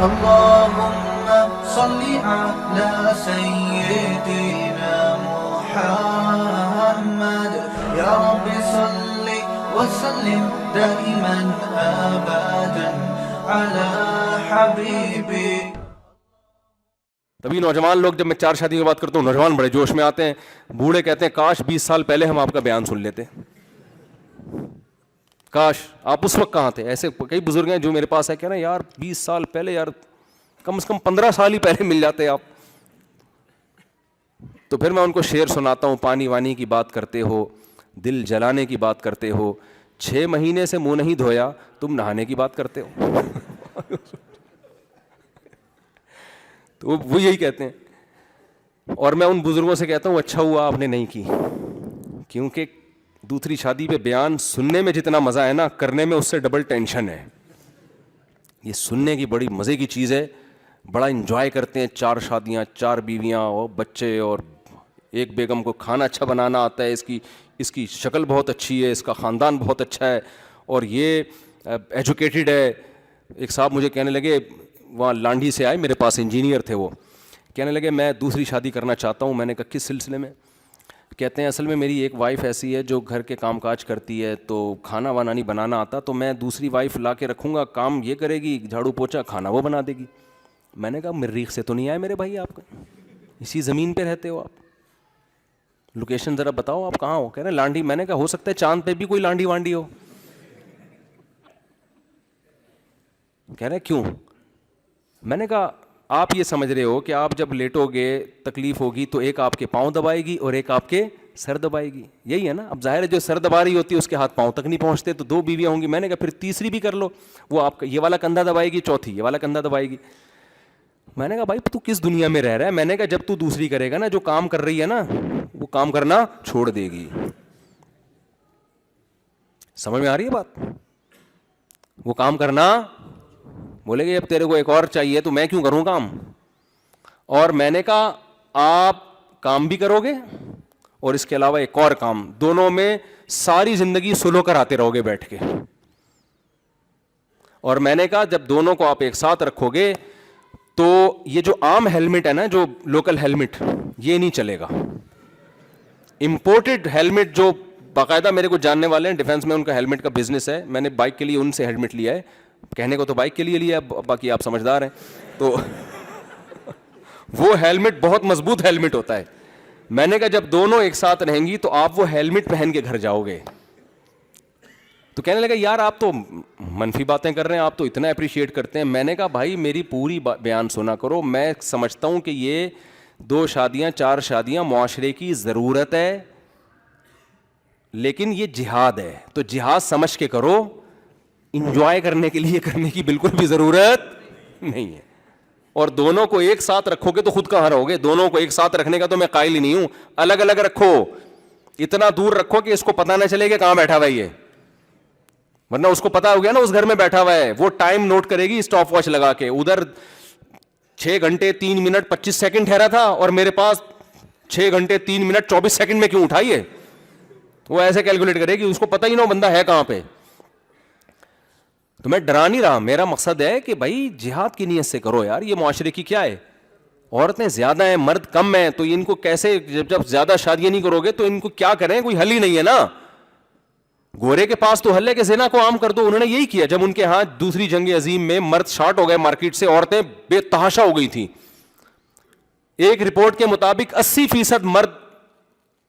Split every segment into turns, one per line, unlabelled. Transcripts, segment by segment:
اللهم صل على سيدنا محمد يا رب صل وسلم دائما ابدا على حبيبي.
تبھی نوجوان لوگ، جب میں 4 شادیوں کی بات کرتا ہوں، نوجوان بڑے جوش میں آتے ہیں، بوڑھے کہتے ہیں کاش 20 سال پہلے ہم آپ کا بیان سن لیتے، کاش آپ اس وقت کہاں تھے. ایسے کئی بزرگ ہیں جو میرے پاس ہے، کہہ رہے ہیں یار 20 سال پہلے، یار کم سے کم 15 سال ہی پہلے مل جاتے آپ. تو پھر میں ان کو شعر سناتا ہوں، پانی وانی کی بات کرتے ہو، دل جلانے کی بات کرتے ہو، 6 مہینے سے منہ نہیں دھویا، تم نہانے کی بات کرتے ہو. تو وہ یہی کہتے ہیں. اور میں ان بزرگوں سے کہتا ہوں اچھا ہوا آپ نے نہیں کی، کیونکہ دوسری شادی پہ بیان سننے میں جتنا مزہ ہے نا، کرنے میں اس سے ڈبل ٹینشن ہے. یہ سننے کی بڑی مزے کی چیز ہے، بڑا انجوائے کرتے ہیں. 4 شادیاں، 4 بیویاں اور بچے، اور ایک بیگم کو کھانا اچھا بنانا آتا ہے، اس کی شکل بہت اچھی ہے، اس کا خاندان بہت اچھا ہے، اور یہ ایجوکیٹڈ ہے. ایک صاحب مجھے کہنے لگے، وہاں لانڈھی سے آئے میرے پاس، انجینئر تھے وہ، کہنے لگے میں دوسری شادی کرنا چاہتا ہوں. میں نے کہا کس سلسلے میں؟ کہتے ہیں اصل میں میری ایک وائف ایسی ہے جو گھر کے کام کاج کرتی ہے، تو کھانا وانا نہیں بنانا آتا، تو میں دوسری وائف لا کے رکھوں گا، کام یہ کرے گی، جھاڑو پوچھا، کھانا وہ بنا دے گی. میں نے کہا مریخ سے تو نہیں آئے میرے بھائی آپ کا، اسی زمین پہ رہتے ہو آپ، لوکیشن ذرا بتاؤ آپ کہاں ہو. کہہ رہے ہیں لانڈھی. میں نے کہا ہو سکتا ہے چاند پہ بھی کوئی لانڈھی وانڈھی ہو. کہہ رہے کیوں؟ میں نے کہا آپ یہ سمجھ رہے ہو کہ آپ جب لیٹو گے تکلیف ہوگی تو ایک آپ کے پاؤں دبائے گی اور ایک آپ کے سر دبائے گی، یہی ہے نا. اب ظاہر ہے جو سر دبا رہی ہوتی ہے اس کے ہاتھ پاؤں تک نہیں پہنچتے، تو 2 بیویاں ہوں گی. میں نے کہا پھر تیسری بھی کر لو، وہ آپ کا یہ والا کندھا دبائے گی، چوتھی یہ والا کندھا دبائے گی. میں نے کہا بھائی تو کس دنیا میں رہ رہا ہے؟ میں نے کہا جب تو دوسری کرے گا نا، جو کام کر رہی ہے نا وہ کام کرنا چھوڑ دے گی. سمجھ میں آ رہی ہے بات؟ وہ کام کرنا، بولے گی اب تیرے کو ایک اور چاہیے تو میں کیوں کروں کام. اور میں نے کہا آپ کام بھی کرو گے اور اس کے علاوہ ایک اور کام، دونوں میں ساری زندگی سلو کر آتے رہو گے بیٹھ کے. اور میں نے کہا جب دونوں کو آپ ایک ساتھ رکھو گے تو یہ جو عام ہیلمٹ ہے نا، جو لوکل ہیلمٹ، یہ نہیں چلے گا. امپورٹڈ ہیلمٹ جو باقاعدہ میرے کو جاننے والے ہیں ڈیفینس میں، ان کا ہیلمٹ کا بزنس ہے، میں نے بائک کے لیے ان سے ہیلمٹ لیا ہے. کہنے کو تو بائک کے لیے لیا ہے، باقی آپ سمجھدار ہیں. تو وہ ہیلمٹ بہت مضبوط ہیلمٹ ہوتا ہے. میں نے کہا جب دونوں ایک ساتھ رہیں گی تو آپ وہ ہیلمٹ پہن کے گھر جاؤ گے. تو کہنے لگا یار آپ تو منفی باتیں کر رہے ہیں، آپ تو اتنا اپریشیٹ کرتے ہیں. میں نے کہا بھائی میری پوری بیان سنا کرو. میں سمجھتا ہوں کہ یہ 2 شادیاں 4 شادیاں معاشرے کی ضرورت ہے، لیکن یہ جہاد ہے، تو جہاد سمجھ کے کرو، انجوائے کرنے کے لیے کرنے کی بالکل بھی ضرورت نہیں ہے. اور دونوں کو ایک ساتھ رکھو گے تو خود کہاں رہو گے. دونوں کو ایک ساتھ رکھنے کا تو میں قائل ہی نہیں ہوں. الگ الگ رکھو، اتنا دور رکھو کہ اس کو پتہ نہ چلے کہ کہاں بیٹھا ہوا ہے یہ، ورنہ اس کو پتا ہو گیا نا اس گھر میں بیٹھا ہوا ہے. وہ ٹائم نوٹ کرے گی اسٹاپ واچ لگا کے، ادھر 6 گھنٹے 3 منٹ 25 سیکنڈ ٹھہرا تھا اور میرے پاس 6 گھنٹے 3 منٹ 24 سیکنڈ میں کیوں اٹھائیے. وہ ایسے کیلکولیٹ کرے گی، اس کو پتہ ہی نہ بندہ ہے کہاں پہ. تو میں ڈرا نہیں رہا، میرا مقصد ہے کہ بھائی جہاد کی نیت سے کرو یار. یہ معاشرے کی کیا ہے، عورتیں زیادہ ہیں مرد کم ہیں، تو ان کو کیسے، جب زیادہ شادیاں نہیں کرو گے تو ان کو کیا کریں، کوئی حل ہی نہیں ہے نا. گورے کے پاس تو حل ہے کہ زنا کو عام کر دو. انہوں نے یہی کیا جب ان کے ہاں دوسری جنگ عظیم میں مرد شارٹ ہو گئے مارکیٹ سے، عورتیں بے تحاشا ہو گئی تھیں. ایک رپورٹ کے مطابق 80% مرد،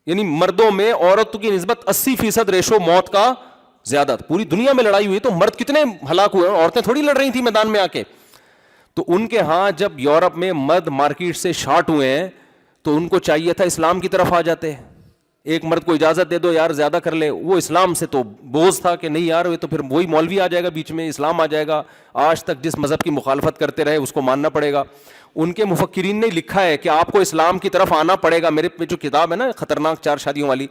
یعنی مردوں میں عورتوں کی نسبت 80% ریشو موت کا زیادہ. پوری دنیا میں لڑائی ہوئی تو مرد کتنے ہلاک ہوئے، عورتیں تھوڑی لڑ رہی تھیں میدان میں آ کے. تو ان کے ہاں جب یورپ میں مرد مارکیٹ سے شارٹ ہوئے ہیں تو ان کو چاہیے تھا اسلام کی طرف آ جاتے. ایک مرد کو اجازت دے دو یار زیادہ کر لے، وہ اسلام سے تو بوجھ تھا کہ نہیں یار یہ تو پھر وہی مولوی آ جائے گا بیچ میں، اسلام آ جائے گا، آج تک جس مذہب کی مخالفت کرتے رہے اس کو ماننا پڑے گا. ان کے مفکرین نے لکھا ہے کہ آپ کو اسلام کی طرف آنا پڑے گا. میرے جو کتاب ہے نا خطرناک 4 شادیوں والی،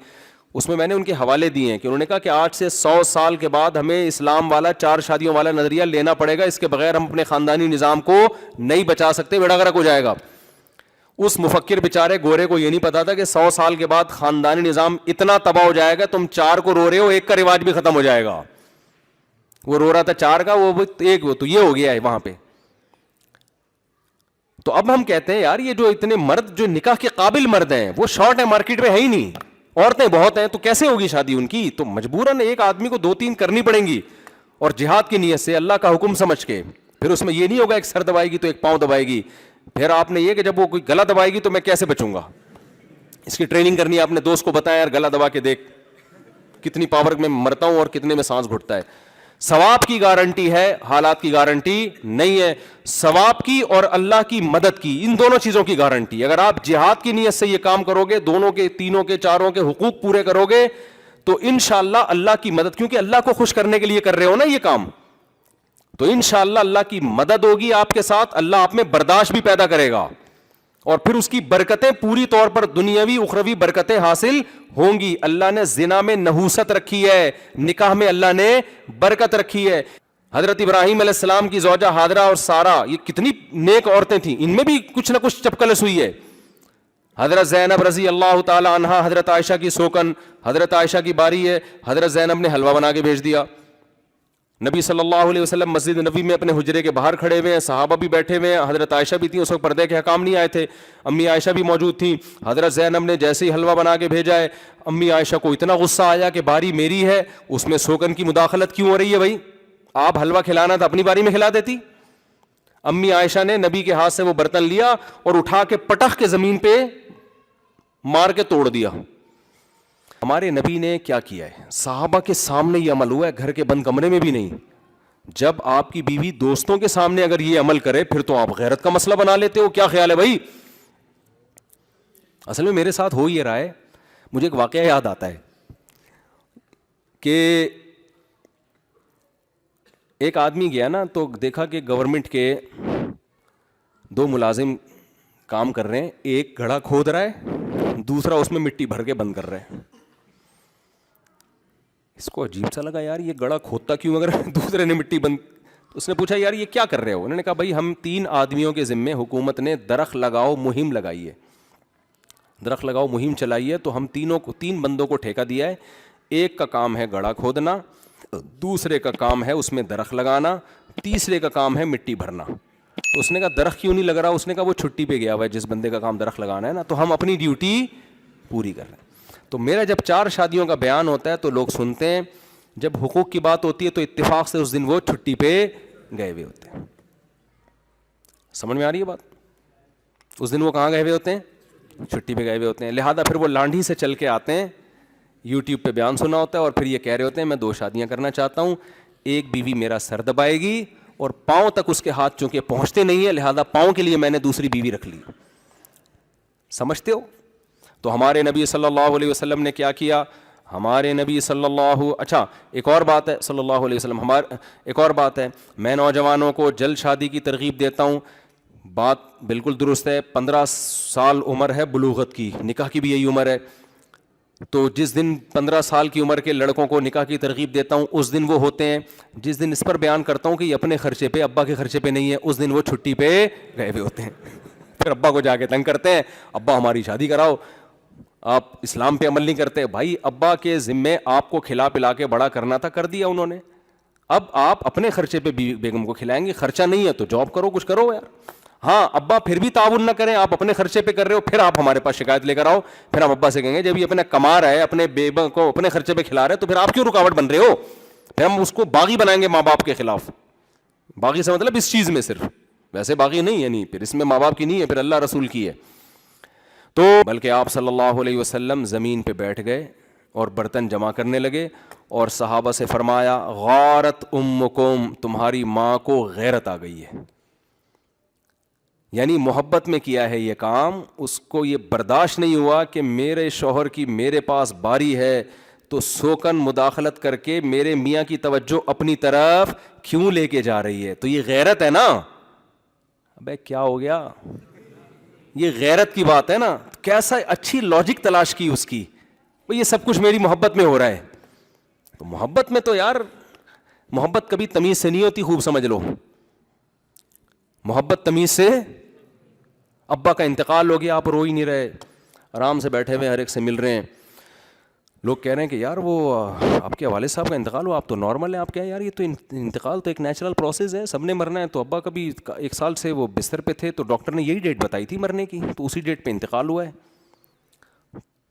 اس میں نے ان کے حوالے دیے ہیں کہ انہوں نے کہا کہ آج سے 100 سال کے بعد ہمیں اسلام والا 4 شادیوں والا نظریہ لینا پڑے گا، اس کے بغیر ہم اپنے خاندانی نظام کو نہیں بچا سکتے، بیڑا غرق ہو جائے گا. اس مفکر بیچارے گورے کو یہ نہیں پتا تھا کہ 100 سال کے بعد خاندانی نظام اتنا تباہ ہو جائے گا، تم 4 کو رو رہے ہو، 1 کا رواج بھی ختم ہو جائے گا. وہ رو رہا تھا 4 کا، وہ 1 تو یہ ہو گیا ہے وہاں پہ. تو اب ہم کہتے ہیں یار یہ جو اتنے مرد جو نکاح کے قابل مرد ہیں وہ شارٹ ہے مارکیٹ میں ہے ہی نہیں, عورتیں بہت ہیں, تو کیسے ہوگی شادی ان کی؟ تو مجبوراً ایک آدمی کو 2-3 کرنی پڑیں گی, اور جہاد کی نیت سے اللہ کا حکم سمجھ کے. پھر اس میں یہ نہیں ہوگا ایک سر دبائے گی تو ایک پاؤں دبائے گی. پھر آپ نے یہ کہ جب وہ کوئی گلا دبائے گی تو میں کیسے بچوں گا, اس کی ٹریننگ کرنی ہے. آپ نے دوست کو بتایا یار گلا دبا کے دیکھ کتنی پاور میں مرتا ہوں اور کتنے میں سانس گھٹتا ہے. ثواب کی گارنٹی ہے, حالات کی گارنٹی نہیں ہے. ثواب کی اور اللہ کی مدد کی, ان دونوں چیزوں کی گارنٹی. اگر آپ جہاد کی نیت سے یہ کام کرو گے, دونوں کے, تینوں کے, چاروں کے حقوق پورے کرو گے, تو انشاءاللہ اللہ کی مدد, کیونکہ اللہ کو خوش کرنے کے لیے کر رہے ہو نا یہ کام, تو انشاءاللہ اللہ کی مدد ہوگی آپ کے ساتھ. اللہ آپ میں برداشت بھی پیدا کرے گا, اور پھر اس کی برکتیں پوری طور پر دنیاوی اخروی برکتیں حاصل ہوں گی. اللہ نے زنا میں نحوست رکھی ہے, نکاح میں اللہ نے برکت رکھی ہے. حضرت ابراہیم علیہ السلام کی زوجہ ہاجرہ اور سارہ, یہ کتنی نیک عورتیں تھیں, ان میں بھی کچھ نہ کچھ چپکلس ہوئی ہے. حضرت زینب رضی اللہ تعالی عنہا, حضرت عائشہ کی سوکن, حضرت عائشہ کی باری ہے, حضرت زینب نے حلوہ بنا کے بھیج دیا. نبی صلی اللہ علیہ وسلم مسجد نبی میں اپنے حجرے کے باہر کھڑے ہوئے ہیں, صحابہ بھی بیٹھے ہوئے ہیں, حضرت عائشہ بھی تھیں, اس وقت پردے کے حکام نہیں آئے تھے, امی عائشہ بھی موجود تھیں. حضرت زینب نے جیسے ہی حلوہ بنا کے بھیجا ہے, امی عائشہ کو اتنا غصہ آیا کہ باری میری ہے, اس میں سوکن کی مداخلت کیوں ہو رہی ہے بھائی, آپ حلوہ کھلانا تھا اپنی باری میں کھلا دیتی. امی عائشہ نے نبی کے ہاتھ سے وہ برتن لیا اور اٹھا کے پٹخ کے زمین پہ مار کے توڑ دیا. ہمارے نبی نے کیا کیا ہے, صحابہ کے سامنے یہ عمل ہوا ہے, گھر کے بند کمرے میں بھی نہیں. جب آپ کی بیوی دوستوں کے سامنے اگر یہ عمل کرے پھر تو آپ غیرت کا مسئلہ بنا لیتے ہو. کیا خیال ہے بھائی؟ اصل میں میرے ساتھ ہو یہ رہا ہے, مجھے ایک واقعہ یاد آتا ہے کہ ایک آدمی گیا نا, تو دیکھا کہ گورنمنٹ کے 2 ملازم کام کر رہے ہیں, ایک گڑھا کھود رہا ہے, دوسرا اس میں مٹی بھر کے بند کر رہا ہے. اس کو عجیب سا لگا, یار یہ گڑھا کھودتا کیوں اگر دوسرے نے مٹی بند. اس نے پوچھا یار یہ کیا کر رہے ہو؟ انہوں نے کہا بھائی ہم 3 آدمیوں کے ذمے حکومت نے درخت لگاؤ مہم لگائی ہے, درخت لگاؤ مہم چلائی ہے, تو ہم 3 بندوں کو ٹھیکہ دیا ہے. ایک کا کام ہے گڑھا کھودنا, دوسرے کا کام ہے اس میں درخت لگانا, تیسرے کا کام ہے مٹی بھرنا. تو اس نے کہا درخت کیوں نہیں لگ رہا؟ اس نے کہا وہ چھٹی پہ گیا ہوا ہے جس بندے کا کام درخت لگانا ہے نا, تو ہم اپنی ڈیوٹی پوری کر رہے ہیں. تو میرا جب 4 شادیوں کا بیان ہوتا ہے تو لوگ سنتے ہیں, جب حقوق کی بات ہوتی ہے تو اتفاق سے اس دن وہ چھٹی پہ گئے ہوئے ہوتے ہیں. سمجھ میں آ رہی ہے بات؟ اس دن وہ کہاں گئے ہوئے ہوتے ہیں؟ چھٹی پہ گئے ہوئے ہوتے ہیں. لہٰذا پھر وہ لانڈھی سے چل کے آتے ہیں, یوٹیوب پہ بیان سنا ہوتا ہے, اور پھر یہ کہہ رہے ہوتے ہیں میں 2 شادیاں کرنا چاہتا ہوں, ایک بیوی میرا سر دبائے گی اور پاؤں تک اس کے ہاتھ چونکہ پہنچتے نہیں ہیں, لہٰذا پاؤں کے لیے میں نے دوسری بیوی رکھ لی. سمجھتے ہو؟ تو ہمارے نبی صلی اللہ علیہ وسلم نے کیا کیا؟ ہمارے نبی صلی اللہ, اچھا ایک اور بات ہے, صلی اللہ علیہ وسلم ایک اور بات ہے, میں نوجوانوں کو جلد شادی کی ترغیب دیتا ہوں. بات بالکل درست ہے, 15 سال عمر ہے بلوغت کی, نکاح کی بھی یہی عمر ہے. تو جس دن 15 سال کی عمر کے لڑکوں کو نکاح کی ترغیب دیتا ہوں اس دن وہ ہوتے ہیں, جس دن اس پر بیان کرتا ہوں کہ یہ اپنے خرچے پہ, ابا کے خرچے پہ نہیں ہے, اس دن وہ چھٹی پہ گئے ہوئے ہوتے ہیں. پھر ابا کو جا کے تنگ کرتے ہیں, ابا ہماری شادی کراؤ, آپ اسلام پہ عمل نہیں کرتے. بھائی ابا کے ذمے آپ کو کھلا پلا کے بڑا کرنا تھا, کر دیا انہوں نے. اب آپ اپنے خرچے پہ بیگم کو کھلائیں گے, خرچہ نہیں ہے تو جاب کرو, کچھ کرو یار. ہاں ابا پھر بھی تعاون نہ کریں, آپ اپنے خرچے پہ کر رہے ہو, پھر آپ ہمارے پاس شکایت لے کر آؤ, پھر ہم ابا سے کہیں گے جب یہ اپنا کما رہا ہے, اپنے بیگم کو اپنے خرچے پہ کھلا رہے تو پھر آپ کیوں رکاوٹ بن رہے ہو؟ پھر ہم اس کو باغی بنائیں گے ماں باپ کے خلاف. باغی سے مطلب اس چیز میں صرف, ویسے باغی نہیں ہے, نہیں پھر اس میں ماں باپ کی نہیں ہے, پھر اللہ رسول کی ہے. تو بلکہ آپ صلی اللہ علیہ وسلم زمین پہ بیٹھ گئے اور برتن جمع کرنے لگے, اور صحابہ سے فرمایا غارت امکم, تمہاری ماں کو غیرت آ گئی ہے. یعنی محبت میں کیا ہے یہ کام, اس کو یہ برداشت نہیں ہوا کہ میرے شوہر کی میرے پاس باری ہے تو سوکن مداخلت کر کے میرے میاں کی توجہ اپنی طرف کیوں لے کے جا رہی ہے. تو یہ غیرت ہے نا. ابے کیا ہو گیا, یہ غیرت کی بات ہے نا. کیسا اچھی لاجک تلاش کی اس کی, یہ سب کچھ میری محبت میں ہو رہا ہے. تو محبت میں تو یار, محبت کبھی تمیز سے نہیں ہوتی, خوب سمجھ لو. محبت تمیز سے, ابا کا انتقال ہو گیا, آپ رو ہی نہیں رہے, آرام سے بیٹھے ہوئے ہر ایک سے مل رہے ہیں. لوگ کہہ رہے ہیں کہ یار وہ آپ کے والد صاحب کا انتقال ہوا, آپ تو نارمل ہیں. آپ کہیں یار یہ تو انتقال تو ایک نیچرل پروسیس ہے, سب نے مرنا ہے. تو ابا کبھی 1 سال سے وہ بستر پہ تھے تو ڈاکٹر نے یہی ڈیٹ بتائی تھی مرنے کی, تو اسی ڈیٹ پہ انتقال ہوا ہے.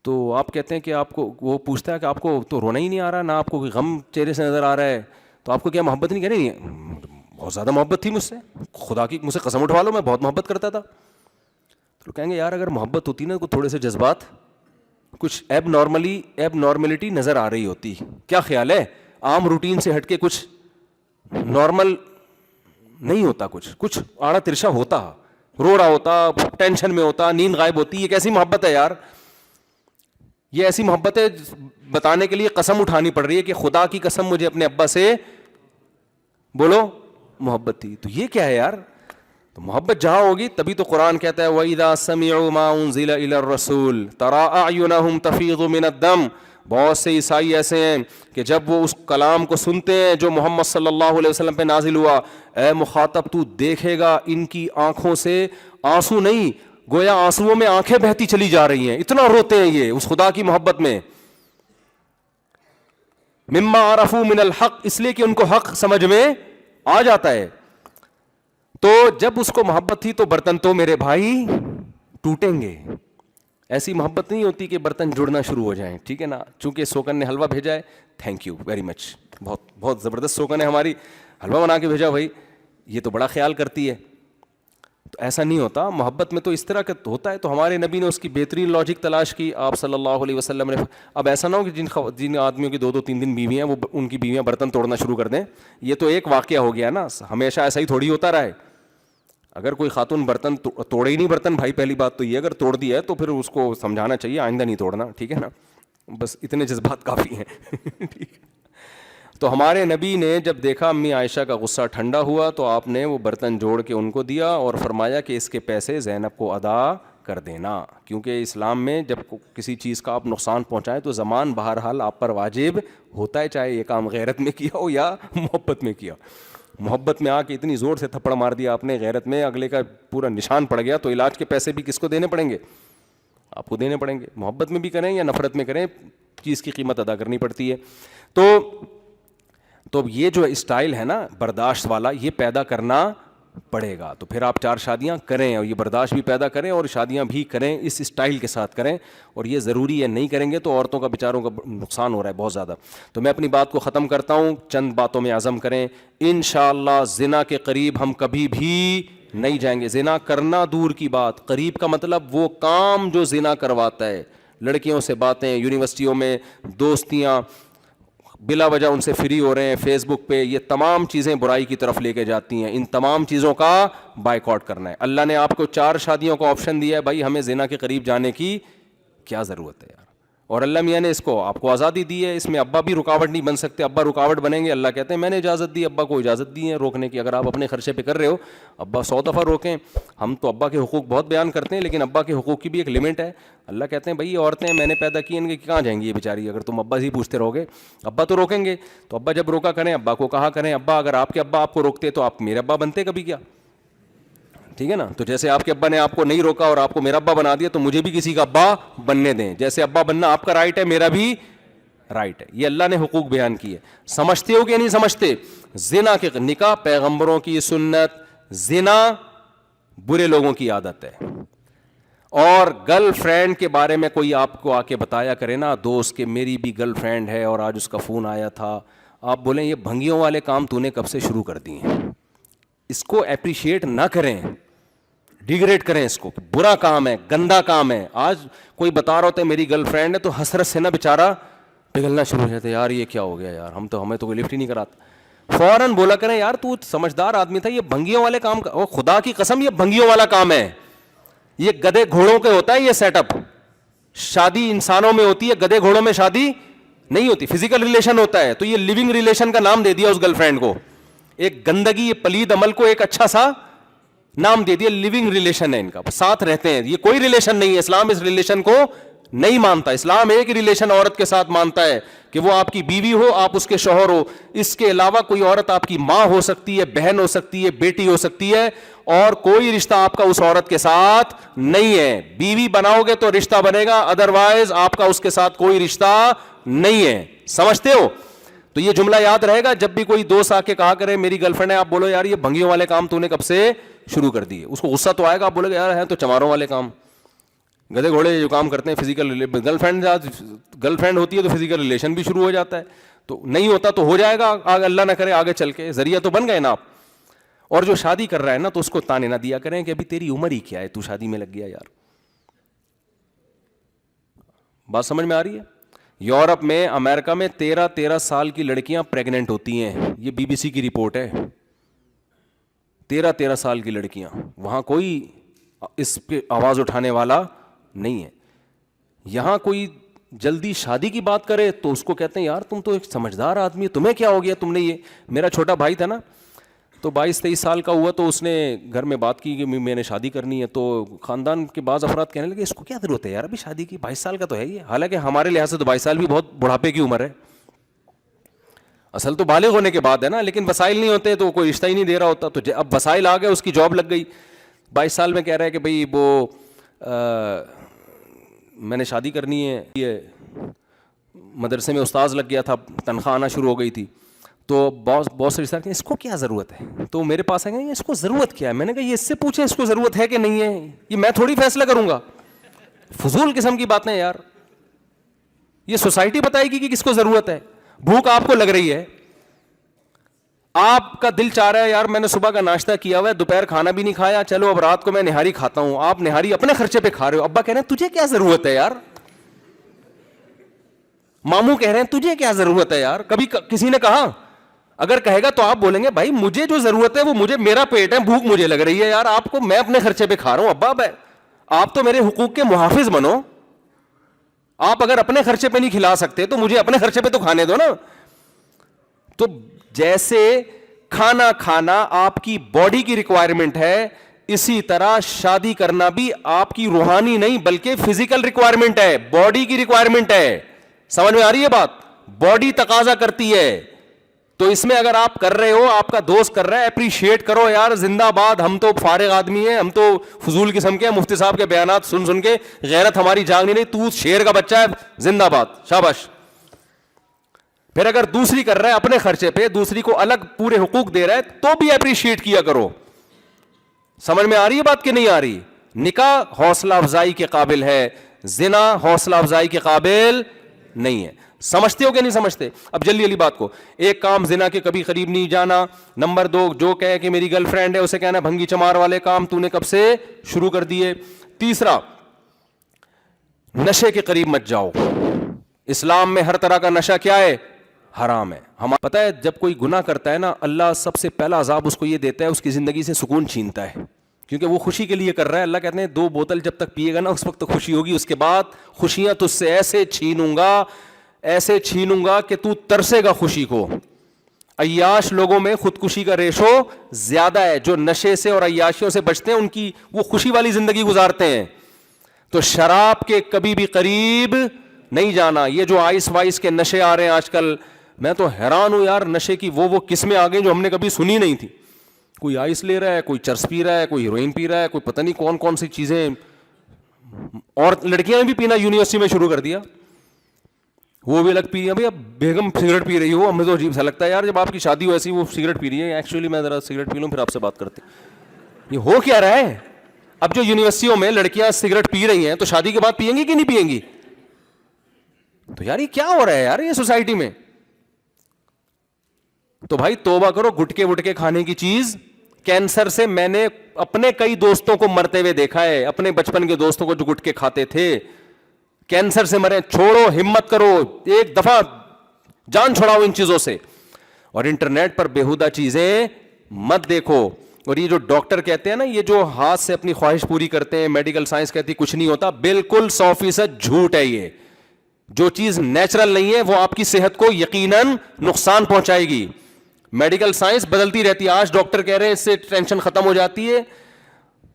تو آپ کہتے ہیں کہ آپ کو, وہ پوچھتا ہے کہ آپ کو تو رونا ہی نہیں آ رہا, نہ آپ کو کوئی غم چہرے سے نظر آ رہا ہے, تو آپ کو کیا محبت نہیں؟ کہہ رہی ہے بہت زیادہ محبت تھی مجھ سے, خدا کی مجھ سے قسم اٹھوا لو میں بہت محبت کرتا تھا. تو کہیں گے یار اگر محبت ہوتی نا, تھوڑے سے جذبات, کچھ ایب نارملٹی نظر آ رہی ہوتی. کیا خیال ہے؟ عام روٹین سے ہٹ کے کچھ نارمل نہیں ہوتا, کچھ آڑا ترشا ہوتا, رو رہا ہوتا, ٹینشن میں ہوتا, نیند غائب ہوتی. یہ کیسی محبت ہے یار؟ یہ ایسی محبت ہے بتانے کے لیے قسم اٹھانی پڑ رہی ہے کہ خدا کی قسم مجھے اپنے ابا سے بولو محبت تھی. تو یہ کیا ہے یار؟ تو محبت جہاں ہوگی تبھی تو قرآن کہتا ہے وَإِذَا سَمِعُوا مَا أُنزِلَ إِلَى الرَّسُولِ تَرَىٰ أَعْيُنَهُمْ تَفِيضُ مِنَ الدَّمْعِ. بہت سے عیسائی ایسے ہیں کہ جب وہ اس کلام کو سنتے ہیں جو محمد صلی اللہ علیہ وسلم پہ نازل ہوا, اے مخاطب تو دیکھے گا ان کی آنکھوں سے آنسو نہیں, گویا آنسوؤں میں آنکھیں بہتی چلی جا رہی ہیں, اتنا روتے ہیں یہ اس خدا کی محبت میں. مما عرفوا من الحق, اس لیے کہ ان کو حق سمجھ میں آ جاتا ہے. تو جب اس کو محبت تھی تو برتن تو میرے بھائی ٹوٹیں گے. ایسی محبت نہیں ہوتی کہ برتن جڑنا شروع ہو جائیں, ٹھیک ہے نا. چونکہ سوکن نے حلوہ بھیجا ہے, تھینک یو ویری مچ, بہت بہت زبردست سوکن ہے ہماری, حلوہ بنا کے بھیجا بھائی, یہ تو بڑا خیال کرتی ہے. تو ایسا نہیں ہوتا, محبت میں تو اس طرح کا ہوتا ہے. تو ہمارے نبی نے اس کی بہترین لاجک تلاش کی, آپ صلی اللہ علیہ وسلم نے. اب ایسا نہ ہو کہ جن آدمیوں کی 2-2 3 بیویاں ہیں وہ ان کی بیویاں برتن توڑنا شروع کر دیں. یہ تو ایک واقعہ ہو گیا نا, ہمیشہ ایسا ہی تھوڑی ہوتا رہا ہے. اگر کوئی خاتون برتن توڑے ہی نہیں برتن بھائی, پہلی بات تو یہ, اگر توڑ دیا ہے تو پھر اس کو سمجھانا چاہیے آئندہ نہیں توڑنا, ٹھیک ہے نا. بس اتنے جذبات کافی ہیں. ٹھیک ہے. تو ہمارے نبی نے جب دیکھا امی عائشہ کا غصہ ٹھنڈا ہوا تو آپ نے وہ برتن جوڑ کے ان کو دیا اور فرمایا کہ اس کے پیسے زینب کو ادا کر دینا, کیونکہ اسلام میں جب کسی چیز کا آپ نقصان پہنچائیں تو زمان بہرحال آپ پر واجب ہوتا ہے, چاہے یہ کام غیرت میں کیا ہو یا محبت میں کیا. محبت میں آ کے اتنی زور سے تھپڑ مار دیا آپ نے, غیرت میں اگلے کا پورا نشان پڑ گیا, تو علاج کے پیسے بھی کس کو دینے پڑیں گے؟ آپ کو دینے پڑیں گے. محبت میں بھی کریں یا نفرت میں کریں, چیز کی قیمت ادا کرنی پڑتی ہے. تو یہ جو اسٹائل ہے نا برداشت والا, یہ پیدا کرنا پڑے گا. تو پھر آپ 4 شادیاں کریں اور یہ برداشت بھی پیدا کریں اور شادیاں بھی کریں, اس اسٹائل کے ساتھ کریں. اور یہ ضروری ہے, نہیں کریں گے تو عورتوں کا بیچاروں کا نقصان ہو رہا ہے بہت زیادہ. تو میں اپنی بات کو ختم کرتا ہوں, چند باتوں میں عزم کریں. انشاءاللہ زنا کے قریب ہم کبھی بھی نہیں جائیں گے. زنا کرنا دور کی بات, قریب کا مطلب وہ کام جو زنا کرواتا ہے, لڑکیوں سے باتیں, یونیورسٹیوں میں دوستیاں, بلا وجہ ان سے فری ہو رہے ہیں فیس بک پہ, یہ تمام چیزیں برائی کی طرف لے کے جاتی ہیں. ان تمام چیزوں کا بائیکاٹ کرنا ہے. اللہ نے آپ کو 4 شادیوں کا آپشن دیا ہے, بھائی ہمیں زنا کے قریب جانے کی کیا ضرورت ہے یار. اور اللہ میاں نے اس کو آپ کو آزادی دی ہے, اس میں ابا بھی رکاوٹ نہیں بن سکتے. ابا رکاوٹ بنیں گے, اللہ کہتے ہیں میں نے اجازت دی, ابا کو اجازت دی ہے روکنے کی. اگر آپ اپنے خرچے پہ کر رہے ہو, ابا 100 دفعہ روکیں. ہم تو ابا کے حقوق بہت بیان کرتے ہیں, لیکن ابا کے حقوق کی بھی ایک لمٹ ہے. اللہ کہتے ہیں بھائی یہ عورتیں میں نے پیدا کی, ان کے کہاں جائیں گی یہ بیچاری, اگر تم ابا سے ہی پوچھتے رہو گے. ابا تو روکیں گے, تو ابا جب روکا کریں, ابا کو کہا کریں. ابا اگر آپ کے ابا آپ کو روکتے تو آپ میرے ابا بنتے کبھی کیا, ٹھیک ہے نا. تو جیسے آپ کے ابا نے آپ کو نہیں روکا اور آپ کو میرا ابا بنا دیا, تو مجھے بھی کسی کا ابا بننے دیں. جیسے ابا بننا آپ کا رائٹ ہے, میرا بھی رائٹ ہے. یہ اللہ نے حقوق بیان کیے. سمجھتے ہو کہ نہیں سمجھتے؟ زنا کے نکاح پیغمبروں کی سنت, زنا برے لوگوں کی عادت ہے. اور گرل فرینڈ کے بارے میں کوئی آپ کو آ کے بتایا کرے نا, دوست کہ میری بھی گرل فرینڈ ہے اور آج اس کا فون آیا تھا, آپ بولیں یہ بھنگیوں والے کام تو نے کب سے شروع کر دیے ہیں. اس کو اپریشیٹ نہ کریں, ڈیگریڈ کریں اس کو, برا کام ہے, گندا کام ہے. آج کوئی بتا رہا ہوتا ہے میری گرل فرینڈ ہے, تو حسرت سے نا بیچارہ پگھلنا شروع ہو جاتا ہے, یار یہ کیا ہو گیا یار, ہمیں تو کوئی لفٹ ہی نہیں کراتا. فوراً بولا کریں یار تو سمجھدار آدمی تھا, یہ بھنگیوں والے کام کا, خدا کی قسم یہ بھنگیوں والا کام ہے. یہ گدھے گھوڑوں کے ہوتا ہے یہ سیٹ اپ. شادی انسانوں میں ہوتی ہے, گدھے گھوڑوں میں شادی نہیں ہوتی. فزیکل ریلیشن ہوتا ہے, تو یہ لیونگ ریلیشن کا نام دے دیا اس گرل فرینڈ کو. ایک گندگی, یہ پلید عمل کو ایک اچھا سا نام دے دیا, لیونگ ریلیشن ہے ان کا, ساتھ رہتے ہیں. یہ کوئی ریلیشن نہیں ہے, اسلام اس ریلیشن کو نہیں مانتا. اسلام ایک ہی ریلیشن عورت کے ساتھ مانتا ہے کہ وہ آپ کی بیوی ہو, آپ اس کے شوہر ہو. اس کے علاوہ کوئی عورت آپ کی ماں ہو سکتی ہے, بہن ہو سکتی ہے, بیٹی ہو سکتی ہے, اور کوئی رشتہ آپ کا اس عورت کے ساتھ نہیں ہے. بیوی بناؤ گے تو رشتہ بنے گا, ادروائز آپ کا اس کے ساتھ کوئی رشتہ نہیں ہے. سمجھتے ہو؟ تو یہ جملہ یاد رہے گا. جب بھی کوئی دوست آ کے کہا کرے میری گرل فرینڈ ہے, آپ بولو یار یہ بھنگیوں والے کام تو نے کب سے شروع کر دیے. اس کو غصہ تو آئے گا, آپ بولو گے یار ہیں تو چماروں والے کام, گدھے گھوڑے جو کام کرتے ہیں فزیکل. گرل فرینڈ ہوتی ہے تو فزیکل ریلیشن بھی شروع ہو جاتا ہے. تو نہیں ہوتا تو ہو جائے گا آگے, اللہ نہ کرے آگے چل کے, ذریعہ تو بن گئے نا آپ. اور جو شادی کر رہا ہے نا تو اس کو تانے نہ دیا کریں کہ ابھی تیری عمر ہی کیا ہے, تو شادی میں لگ گیا یار. بات سمجھ میں آ رہی ہے؟ یورپ میں, امریکہ میں 13 سال کی لڑکیاں پریگننٹ ہوتی ہیں. یہ BBC کی رپورٹ ہے. 13 سال کی لڑکیاں. وہاں کوئی اس پہ آواز اٹھانے والا نہیں ہے. یہاں کوئی جلدی شادی کی بات کرے تو اس کو کہتے ہیں یار تم تو ایک سمجھدار آدمی ہے, تمہیں کیا ہو گیا, تم نے یہ. میرا چھوٹا بھائی تھا نا, تو 22-23 سال کا ہوا تو اس نے گھر میں بات کی کہ میں نے شادی کرنی ہے. تو خاندان کے بعض افراد کہنے لگے اس کو کیا ضرورت ہے یار ابھی شادی کی, 22 سال کا تو ہے یہ. حالانکہ ہمارے لحاظ سے تو 22 سال بھی بہت بڑھاپے کی عمر ہے. اصل تو بالغ ہونے کے بعد ہے نا, لیکن وسائل نہیں ہوتے تو کوئی رشتہ ہی نہیں دے رہا ہوتا. تو اب وسائل آ گئے, اس کی جاب لگ گئی. 22 سال میں کہہ رہا ہے کہ بھائی وہ میں نے شادی کرنی ہے. یہ مدرسے میں استاذ لگ گیا تھا, تنخواہ آنا شروع ہو گئی تھی. تو بہت سے رشتہ اس کو کیا ضرورت ہے. تو میرے پاس آئیں گے اس کو ضرورت کیا ہے. میں نے کہا یہ اس سے پوچھیں اس کو ضرورت ہے کہ نہیں ہے, یہ میں تھوڑی فیصلہ کروں گا. فضول قسم کی باتیں یار. یہ سوسائٹی بتائے گی کہ کس کو ضرورت ہے. بھوک آپ کو لگ رہی ہے, آپ کا دل چاہ رہا ہے یار میں نے صبح کا ناشتہ کیا ہوا ہے, دوپہر کھانا بھی نہیں کھایا, چلو اب رات کو میں نہاری کھاتا ہوں. آپ نہاری اپنے خرچے پہ کھا رہے ہو. ابا کہہ رہے ہیں تجھے کیا ضرورت ہے یار. ماموں کہہ رہے ہیں تجھے کیا ضرورت ہے یار. کبھی کسی نے کہا, اگر کہے گا تو آپ بولیں گے بھائی مجھے جو ضرورت ہے وہ مجھے, میرا پیٹ ہے, بھوک مجھے لگ رہی ہے یار. آپ کو میں اپنے خرچے پہ کھا رہا ہوں. ابا آپ تو میرے حقوق کے محافظ بنو. آپ اگر اپنے خرچے پہ نہیں کھلا سکتے تو مجھے اپنے خرچے پہ تو کھانے دو نا. تو جیسے کھانا آپ کی باڈی کی ریکوائرمنٹ ہے, اسی طرح شادی کرنا بھی آپ کی روحانی نہیں بلکہ فزیکل ریکوائرمنٹ ہے, باڈی کی ریکوائرمنٹ ہے. سمجھ میں آ رہی ہے بات؟ باڈی تقاضا کرتی ہے. تو اس میں اگر آپ کر رہے ہو, آپ کا دوست کر رہا ہے, اپریشیٹ کرو یار, زندہ باد. ہم تو فارغ آدمی ہیں, ہم تو فضول قسم کے, مفتی صاحب کے بیانات سن کے غیرت ہماری جاگ نہیں. تو شیر کا بچہ ہے, زندہ باد, شاباش. پھر اگر دوسری کر رہا ہے اپنے خرچے پہ, دوسری کو الگ پورے حقوق دے رہا ہے, تو بھی اپریشیٹ کیا کرو. سمجھ میں آ رہی ہے بات کہ نہیں آ رہی؟ نکاح حوصلہ افزائی کے قابل ہے, زنا حوصلہ افزائی کے قابل نہیں ہے. سمجھتے ہو کہ نہیں سمجھتے؟ اب جلدی جلدی بات کو. ایک کام زنا کے کبھی قریب نہیں جانا. نمبر 2, جو کہے کہ میری گرل فرینڈ ہے اسے کہنا بھنگی چمار والے کام تو نے کب سے شروع کر دیے. تیسرا, نشے کے قریب مت جاؤ. اسلام میں ہر طرح کا نشہ کیا ہے؟ حرام ہے. ہمیں پتہ ہے جب کوئی گناہ کرتا ہے نا, اللہ سب سے پہلا عذاب اس کو یہ دیتا ہے, اس کی زندگی سے سکون چھینتا ہے, کیونکہ وہ خوشی کے لیے کر رہا ہے. اللہ کہتے ہیں 2 بوتل جب تک پیے گا نا اس وقت تک خوشی ہوگی, اس کے بعد خوشیاں تجھ سے ایسے چھینوں گا کہ تو ترسے گا خوشی کو. عیاش لوگوں میں خودکشی کا ریشو زیادہ ہے. جو نشے سے اور عیاشیوں سے بچتے ہیں ان کی وہ خوشی والی زندگی گزارتے ہیں. تو شراب کے کبھی بھی قریب نہیں جانا. یہ جو آئس وائس کے نشے آ رہے ہیں آج کل, میں تو حیران ہوں یار. نشے کی وہ قسمیں آ گئی جو ہم نے کبھی سنی نہیں تھی. کوئی آئس لے رہا ہے, کوئی چرس پی رہا ہے, کوئی ہیروئن پی رہا ہے, کوئی پتہ نہیں کون سی چیزیں. اور لڑکیاں بھی پینا یونیورسٹی میں شروع کر دیا, وہ بھی الگ پی رہی ہیں. بھائی اب بیگم سگریٹ پی رہی ہو, ہمیں تو عجیب سا لگتا ہے یار جب آپ کی شادی ہو ایسی وہ سگریٹ پی رہی ہے. ایکچولی میں ذرا سگریٹ پی لوں پھر آپ سے بات کرتے. یہ ہو کیا رہا ہے؟ اب جو یونیورسٹیوں میں لڑکیاں سگریٹ پی رہی ہیں تو شادی کے بعد پیئیں گی کہ نہیں پیئیں گی؟ تو یار یہ کیا ہو رہا ہے یار یہ سوسائٹی میں؟ تو بھائی توبہ کرو. گٹکے وٹکے کھانے کی چیز کینسر سے, میں نے اپنے کئی دوستوں کو مرتے ہوئے دیکھا ہے, اپنے بچپن کے دوستوں کو جو گٹکے کھاتے تھے کینسر سے مرے. چھوڑو, ہمت کرو, ایک دفعہ جان چھڑاؤ ان چیزوں سے. اور انٹرنیٹ پر بیہودہ چیزیں مت دیکھو. اور یہ جو ڈاکٹر کہتے ہیں نا, یہ جو ہاتھ سے اپنی خواہش پوری کرتے ہیں, میڈیکل سائنس کہتی کچھ نہیں ہوتا, بالکل 100% جھوٹ ہے. یہ جو چیز نیچرل نہیں ہے وہ آپ کی صحت کو یقیناً نقصان پہنچائے گی. میڈیکل سائنس بدلتی رہتی ہے. آج ڈاکٹر کہہ رہے ہیں اس سے ٹینشن ختم ہو جاتی ہے,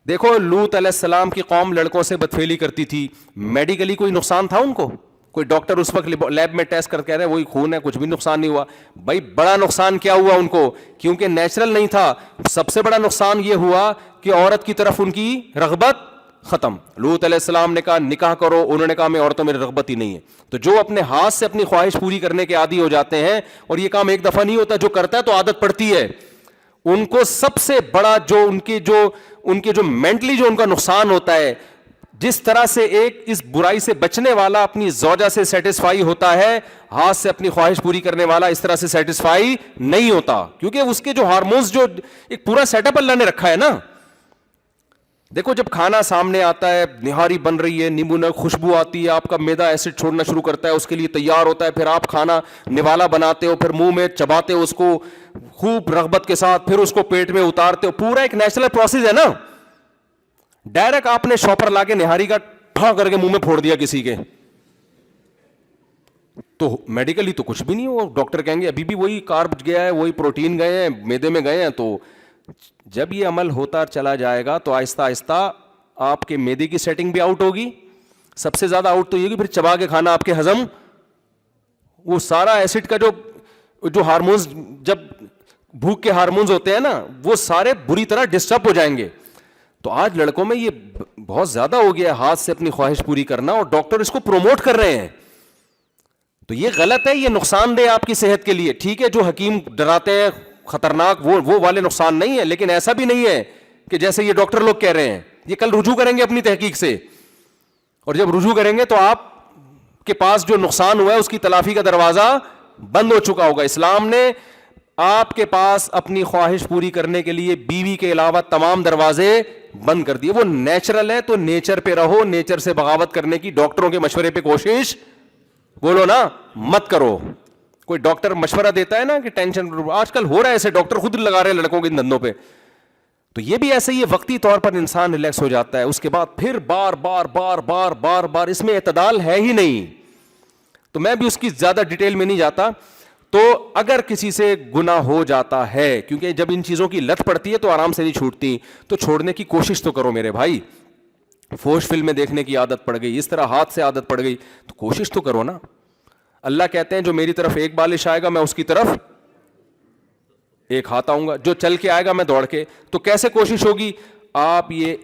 دیکھو لوط علیہ السلام کی قوم لڑکوں سے بدفعلی کرتی تھی, میڈیکلی کوئی نقصان تھا ان کو؟ کوئی ڈاکٹر اس وقت لیب میں ٹیسٹ کر کے رہے وہی خون ہے, کچھ بھی نقصان نہیں ہوا. بھائی بڑا نقصان کیا ہوا ان کو؟ کیونکہ نیچرل نہیں تھا. سب سے بڑا نقصان یہ ہوا کہ عورت کی طرف ان کی رغبت ختم. لوط علیہ السلام نے کہا نکاح کرو, انہوں نے کہا میں عورتوں میں رغبت ہی نہیں ہے. تو جو اپنے ہاتھ سے اپنی خواہش پوری کرنے کے عادی ہو جاتے ہیں, اور یہ کام ایک دفعہ نہیں ہوتا, جو کرتا ہے تو عادت پڑتی ہے, ان کو سب سے بڑا جو ان کے جو مینٹلی جو ان کا نقصان ہوتا ہے, جس طرح سے ایک اس برائی سے بچنے والا اپنی زوجہ سے سیٹسفائی ہوتا ہے, ہاتھ سے اپنی خواہش پوری کرنے والا اس طرح سے سیٹسفائی نہیں ہوتا, کیونکہ اس کے جو ہارمونز, جو ایک پورا سیٹ اپ اللہ نے رکھا ہے نا. دیکھو جب کھانا سامنے آتا ہے, نہاری بن رہی ہے, نیمبو نے خوشبو آتی ہے, آپ کا معدہ ایسڈ چھوڑنا شروع کرتا ہے, اس کے لیے تیار ہوتا ہے, پھر آپ کھانا نوالا بناتے ہو, پھر منہ میں چباتے ہو اس کو خوب رغبت کے ساتھ, پھر اس کو پیٹ میں اتارتے ہو, پورا ایک نیچرل پروسیس ہے نا. ڈائریکٹ آپ نے شاپر لا کے نہاری کا ٹھا کر کے منہ میں پھوڑ دیا کسی کے, تو میڈیکلی تو کچھ بھی نہیں ہو. ڈاکٹر کہیں گے ابھی بھی وہی کارب گیا ہے, وہی پروٹین گئے ہیں, میدے میں گئے ہیں. تو جب یہ عمل ہوتا چلا جائے گا تو آہستہ آہستہ آپ کے میدے کی سیٹنگ بھی آؤٹ ہوگی. سب سے زیادہ آؤٹ تو یہ کہ پھر چبا کے کھانا آپ کے ہضم, وہ سارا ایسڈ کا جو ہارمونز, جب بھوک کے ہارمونز ہوتے ہیں نا, وہ سارے بری طرح ڈسٹرب ہو جائیں گے. تو آج لڑکوں میں یہ بہت زیادہ ہو گیا ہاتھ سے اپنی خواہش پوری کرنا, اور ڈاکٹر اس کو پروموٹ کر رہے ہیں. تو یہ غلط ہے, یہ نقصان دہ آپ کی صحت کے لیے. ٹھیک ہے جو حکیم ڈراتے ہیں خطرناک, وہ والے نقصان نہیں ہے, لیکن ایسا بھی نہیں ہے کہ جیسے یہ ڈاکٹر لوگ کہہ رہے ہیں. یہ کل رجوع کریں گے اپنی تحقیق سے, اور جب رجوع کریں گے تو آپ کے پاس جو نقصان ہوا ہے اس کی تلافی کا دروازہ بند ہو چکا ہوگا. اسلام نے آپ کے پاس اپنی خواہش پوری کرنے کے لیے بیوی کے علاوہ تمام دروازے بند کر دیے. وہ نیچرل ہے تو نیچر پہ رہو, نیچر سے بغاوت کرنے کی ڈاکٹروں کے مشورے پہ کوشش بولو نا مت کرو. کوئی ڈاکٹر مشورہ دیتا ہے نا کہ ٹینشن, آج کل ہو رہا ہے ایسے, ڈاکٹر خود لگا رہے ہیں لڑکوں کے دندوں پہ. تو یہ بھی ایسے ہی ہے, وقتی طور پر انسان ریلیکس ہو جاتا ہے, اس کے بعد پھر بار بار بار بار بار بار اس میں اعتدال ہے ہی نہیں. تو میں بھی اس کی زیادہ ڈیٹیل میں نہیں جاتا. تو اگر کسی سے گناہ ہو جاتا ہے, کیونکہ جب ان چیزوں کی لت پڑتی ہے تو آرام سے نہیں چھوٹتی, تو چھوڑنے کی کوشش تو کرو میرے بھائی. فوش فلمیں دیکھنے کی عادت پڑ گئی, اس طرح ہاتھ سے عادت پڑ گئی, تو کوشش تو کرو نا. اللہ کہتے ہیں جو میری طرف ایک بالش آئے گا میں اس کی طرف ایک ہاتھ آؤں گا, جو چل کے آئے گا میں دوڑ کے. تو کیسے کوشش ہوگی؟ آپ یہ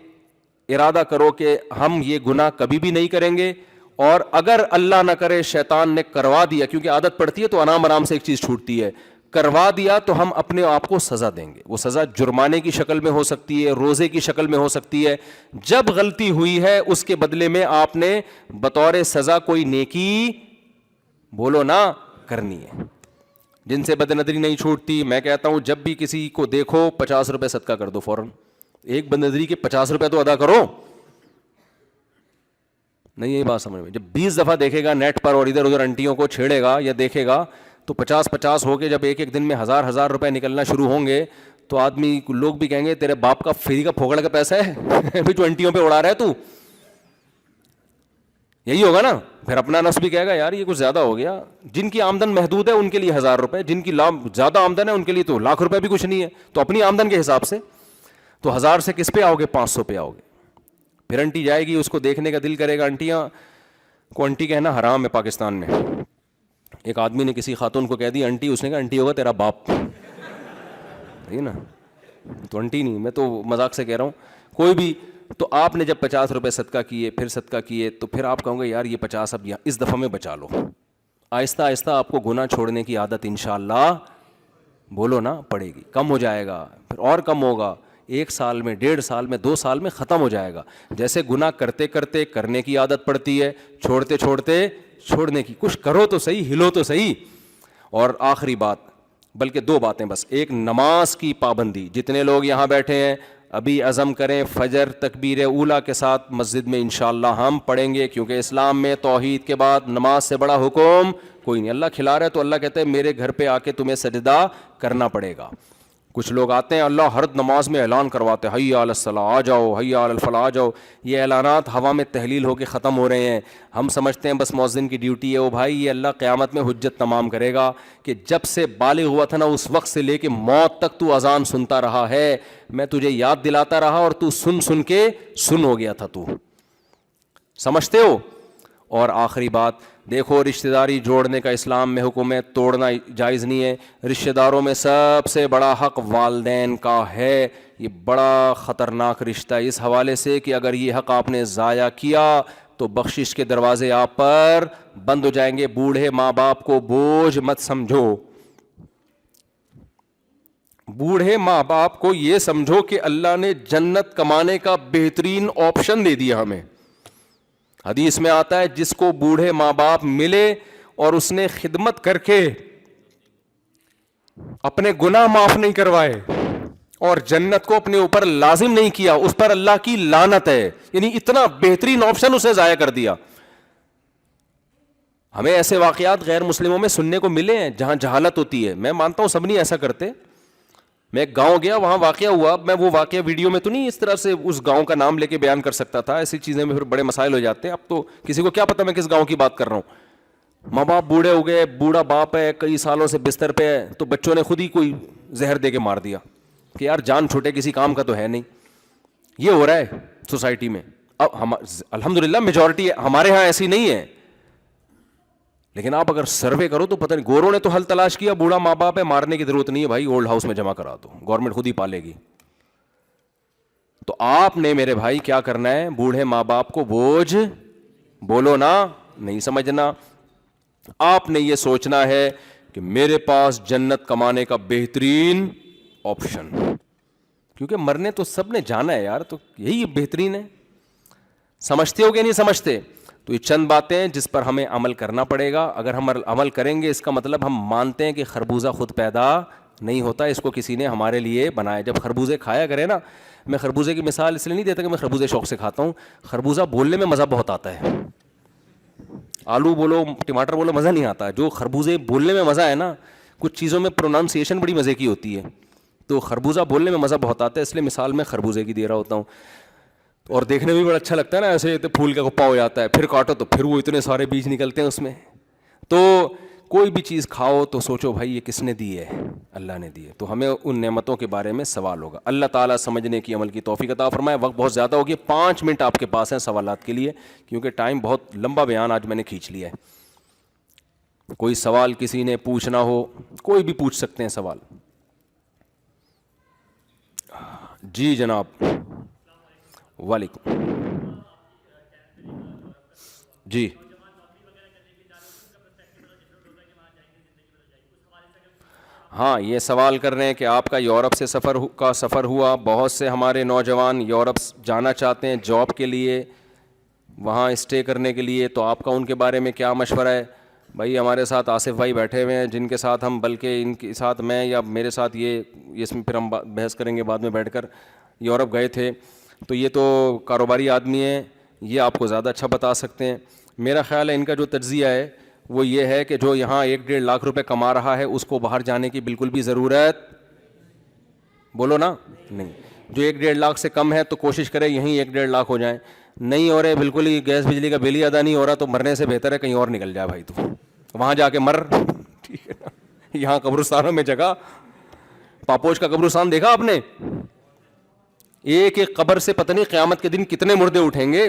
ارادہ کرو کہ ہم یہ گناہ کبھی بھی نہیں کریں گے, اور اگر اللہ نہ کرے شیطان نے کروا دیا, کیونکہ عادت پڑتی ہے تو آرام سے ایک چیز چھوٹتی ہے, کروا دیا تو ہم اپنے آپ کو سزا دیں گے. وہ سزا جرمانے کی شکل میں ہو سکتی ہے, روزے کی شکل میں ہو سکتی ہے. جب غلطی ہوئی ہے اس کے بدلے میں آپ نے بطور سزا کوئی نیکی بولو نا کرنی ہے. جن سے بد نظری نہیں چھوٹتی, میں کہتا ہوں جب بھی کسی کو دیکھو 50 روپے صدقہ کر دو فوراً. ایک بد نظری کے 50 روپے تو ادا کرو. نہیں یہ بات سمجھ میں, جب 20 دفعہ دیکھے گا نیٹ پر اور ادھر ادھر انٹیوں کو چھیڑے گا یا دیکھے گا, تو 50 ہو کے جب ایک دن میں 1000 روپے نکلنا شروع ہوں گے تو آدمی لوگ بھی کہیں گے تیرے باپ کا فری کا پھوکڑ کا پیسہ ہے بھی تو انٹیوں پہ اڑا رہا ہے تو. یہی ہوگا نا. پھر اپنا نفس بھی کہے گا یار یہ کچھ زیادہ ہو گیا. جن کی آمدن محدود ہے ان کے لیے 1000 روپے, جن کی زیادہ آمدن ہے ان کے لیے تو لاکھ روپے بھی کچھ نہیں ہے. تو اپنی آمدن کے حساب سے تو 1000 سے کس پہ آؤ گے؟ 500 پہ آؤ گے. پھر انٹی جائے گی, اس کو دیکھنے کا دل کرے گا. انٹیاں کو انٹی کہنا حرام ہے پاکستان میں. ایک آدمی نے کسی خاتون کو کہہ دی انٹی, اس نے کہا انٹی ہوگا تیرا باپ, ٹھیک نا, تو انٹی نہیں, میں تو مذاق سے کہہ رہا ہوں. کوئی بھی, تو آپ نے جب 50 روپے صدقہ کیے, پھر صدقہ کیے, تو پھر آپ کہوں گے یار یہ 50 اب اس دفعہ میں بچا لو. آہستہ آہستہ آپ کو گناہ چھوڑنے کی عادت انشاءاللہ بولو نا پڑے گی. کم ہو جائے گا, پھر اور کم ہوگا. 1 سال میں, 1.5 سال میں, 2 سال میں ختم ہو جائے گا. جیسے گناہ کرتے کرتے کرنے کی عادت پڑتی ہے, چھوڑتے چھوڑتے چھوڑنے کی. کچھ کرو تو صحیح, ہلو تو صحیح. اور آخری بات, بلکہ 2 باتیں بس. ایک, نماز کی پابندی. جتنے لوگ یہاں بیٹھے ہیں ابھی عزم کریں فجر تکبیر اولیٰ کے ساتھ مسجد میں انشاءاللہ ہم پڑھیں گے, کیونکہ اسلام میں توحید کے بعد نماز سے بڑا حکم کوئی نہیں. اللہ کھلا رہا ہے تو اللہ کہتے ہیں میرے گھر پہ آ کے تمہیں سجدہ کرنا پڑے گا. کچھ لوگ آتے ہیں اللہ ہر نماز میں اعلان کرواتے ہیں حی علی الصلاۃ آ جاؤ، حی علی الفلاح آ جاؤ. یہ اعلانات ہوا میں تحلیل ہو کے ختم ہو رہے ہیں. ہم سمجھتے ہیں بس مؤذن کی ڈیوٹی ہے. وہ بھائی یہ اللہ قیامت میں حجت تمام کرے گا کہ جب سے بالغ ہوا تھا نا اس وقت سے لے کے موت تک تو اذان سنتا رہا ہے، میں تجھے یاد دلاتا رہا اور تو سن سن کے سن ہو گیا تھا. تو سمجھتے ہو؟ اور آخری بات دیکھو، رشتہ داری جوڑنے کا اسلام میں حکم ہے، توڑنا جائز نہیں ہے. رشتہ داروں میں سب سے بڑا حق والدین کا ہے. یہ بڑا خطرناک رشتہ ہے اس حوالے سے کہ اگر یہ حق آپ نے ضائع کیا تو بخشش کے دروازے آپ پر بند ہو جائیں گے. بوڑھے ماں باپ کو بوجھ مت سمجھو. بوڑھے ماں باپ کو یہ سمجھو کہ اللہ نے جنت کمانے کا بہترین آپشن دے دیا ہمیں. حدیث میں آتا ہے جس کو بوڑھے ماں باپ ملے اور اس نے خدمت کر کے اپنے گناہ معاف نہیں کروائے اور جنت کو اپنے اوپر لازم نہیں کیا، اس پر اللہ کی لعنت ہے. یعنی اتنا بہترین آپشن اسے ضائع کر دیا. ہمیں ایسے واقعات غیر مسلموں میں سننے کو ملے ہیں جہاں جہالت ہوتی ہے. میں مانتا ہوں سب نہیں ایسا کرتے. میں ایک گاؤں گیا، وہاں واقعہ ہوا. میں وہ واقعہ ویڈیو میں تو نہیں اس طرح سے اس گاؤں کا نام لے کے بیان کر سکتا تھا، ایسی چیزیں میں پھر بڑے مسائل ہو جاتے ہیں. اب تو کسی کو کیا پتا میں کس گاؤں کی بات کر رہا ہوں. ماں باپ بوڑھے ہو گئے، بوڑھا باپ ہے کئی سالوں سے بستر پہ ہے، تو بچوں نے خود ہی کوئی زہر دے کے مار دیا کہ یار جان چھوٹے کسی کام کا تو ہے نہیں. یہ ہو رہا ہے سوسائٹی میں. اب الحمدللہ میجورٹی ہمارے ہاں ایسی نہیں ہے، لیکن آپ اگر سروے کرو تو پتہ نہیں. گوروں نے تو حل تلاش کیا، بوڑھا ماں باپ ہے مارنے کی ضرورت نہیں ہے بھائی، اولڈ ہاؤس میں جمع کرا دو، گورنمنٹ خود ہی پالے گی. تو آپ نے میرے بھائی کیا کرنا ہے، بوڑھے ماں باپ کو بوجھ بولو نا، نہیں سمجھنا. آپ نے یہ سوچنا ہے کہ میرے پاس جنت کمانے کا بہترین آپشن، کیونکہ مرنے تو سب نے جانا ہے یار، تو یہی بہترین ہے. سمجھتے ہو کہ نہیں سمجھتے؟ تو یہ چند باتیں ہیں جس پر ہمیں عمل کرنا پڑے گا. اگر ہم عمل کریں گے اس کا مطلب ہم مانتے ہیں کہ خربوزہ خود پیدا نہیں ہوتا، اس کو کسی نے ہمارے لیے بنایا. جب خربوزے کھایا کرے نا، میں خربوزے کی مثال اس لیے نہیں دیتا کہ میں خربوزے شوق سے کھاتا ہوں. خربوزہ بولنے میں مزہ بہت آتا ہے، آلو بولو ٹماٹر بولو مزہ نہیں آتا. جو خربوزے بولنے میں مزہ ہے نا، کچھ چیزوں میں پروننسیشن بڑی مزے کی ہوتی ہے، تو خربوزہ بولنے میں مزہ بہت آتا ہے. اس لیے مثال میں خربوزے کی دے رہا ہوتا ہوں. اور دیکھنے میں بھی بڑا اچھا لگتا ہے نا، ایسے پھول کا کپا ہو جاتا ہے، پھر کاٹو تو پھر وہ اتنے سارے بیج نکلتے ہیں اس میں. تو کوئی بھی چیز کھاؤ تو سوچو بھائی یہ کس نے دی ہے، اللہ نے دی ہے. تو ہمیں ان نعمتوں کے بارے میں سوال ہوگا. اللہ تعالیٰ سمجھنے کی عمل کی توفیق عطا فرمائے. وقت بہت زیادہ ہو گیا، 5 منٹ آپ کے پاس ہیں سوالات کے لیے، کیونکہ ٹائم بہت لمبا بیان آج میں نے کھینچ لیا ہے. کوئی سوال کسی نے پوچھنا ہو، کوئی بھی پوچھ سکتے ہیں سوال. جی جناب. وعلیکم. جی ہاں، یہ سوال کر رہے ہیں کہ آپ کا یورپ سے سفر ہوا. بہت سے ہمارے نوجوان یورپ جانا چاہتے ہیں جاب کے لیے، وہاں اسٹے کرنے کے لیے، تو آپ کا ان کے بارے میں کیا مشورہ ہے؟ بھائی ہمارے ساتھ آصف بھائی بیٹھے ہوئے ہیں، جن کے ساتھ ہم، بلکہ ان کے ساتھ میں یا میرے ساتھ یہ اس میں پھر ہم بحث کریں گے بعد میں بیٹھ کر، یورپ گئے تھے. تو یہ تو کاروباری آدمی ہیں، یہ آپ کو زیادہ اچھا بتا سکتے ہیں. میرا خیال ہے ان کا جو تجزیہ ہے وہ یہ ہے کہ جو یہاں 1-1.5 لاکھ روپے کما رہا ہے اس کو باہر جانے کی بالکل بھی ضرورت، بولو نا، نہیں. جو 1-1.5 لاکھ سے کم ہے تو کوشش کرے یہیں 1-1.5 لاکھ ہو جائیں. نہیں ہو رہے، بالکل ہی گیس بجلی کا بل ہی ادا نہیں ہو رہا، تو مرنے سے بہتر ہے کہیں اور نکل جائے بھائی، تو وہاں جا کے مر. ٹھیک ہے نا. یہاں قبرستانوں میں جگہ، پاپوش کا قبرستان دیکھا آپ نے؟ ایک ایک قبر سے پتہ نہیں قیامت کے دن کتنے مردے اٹھیں گے.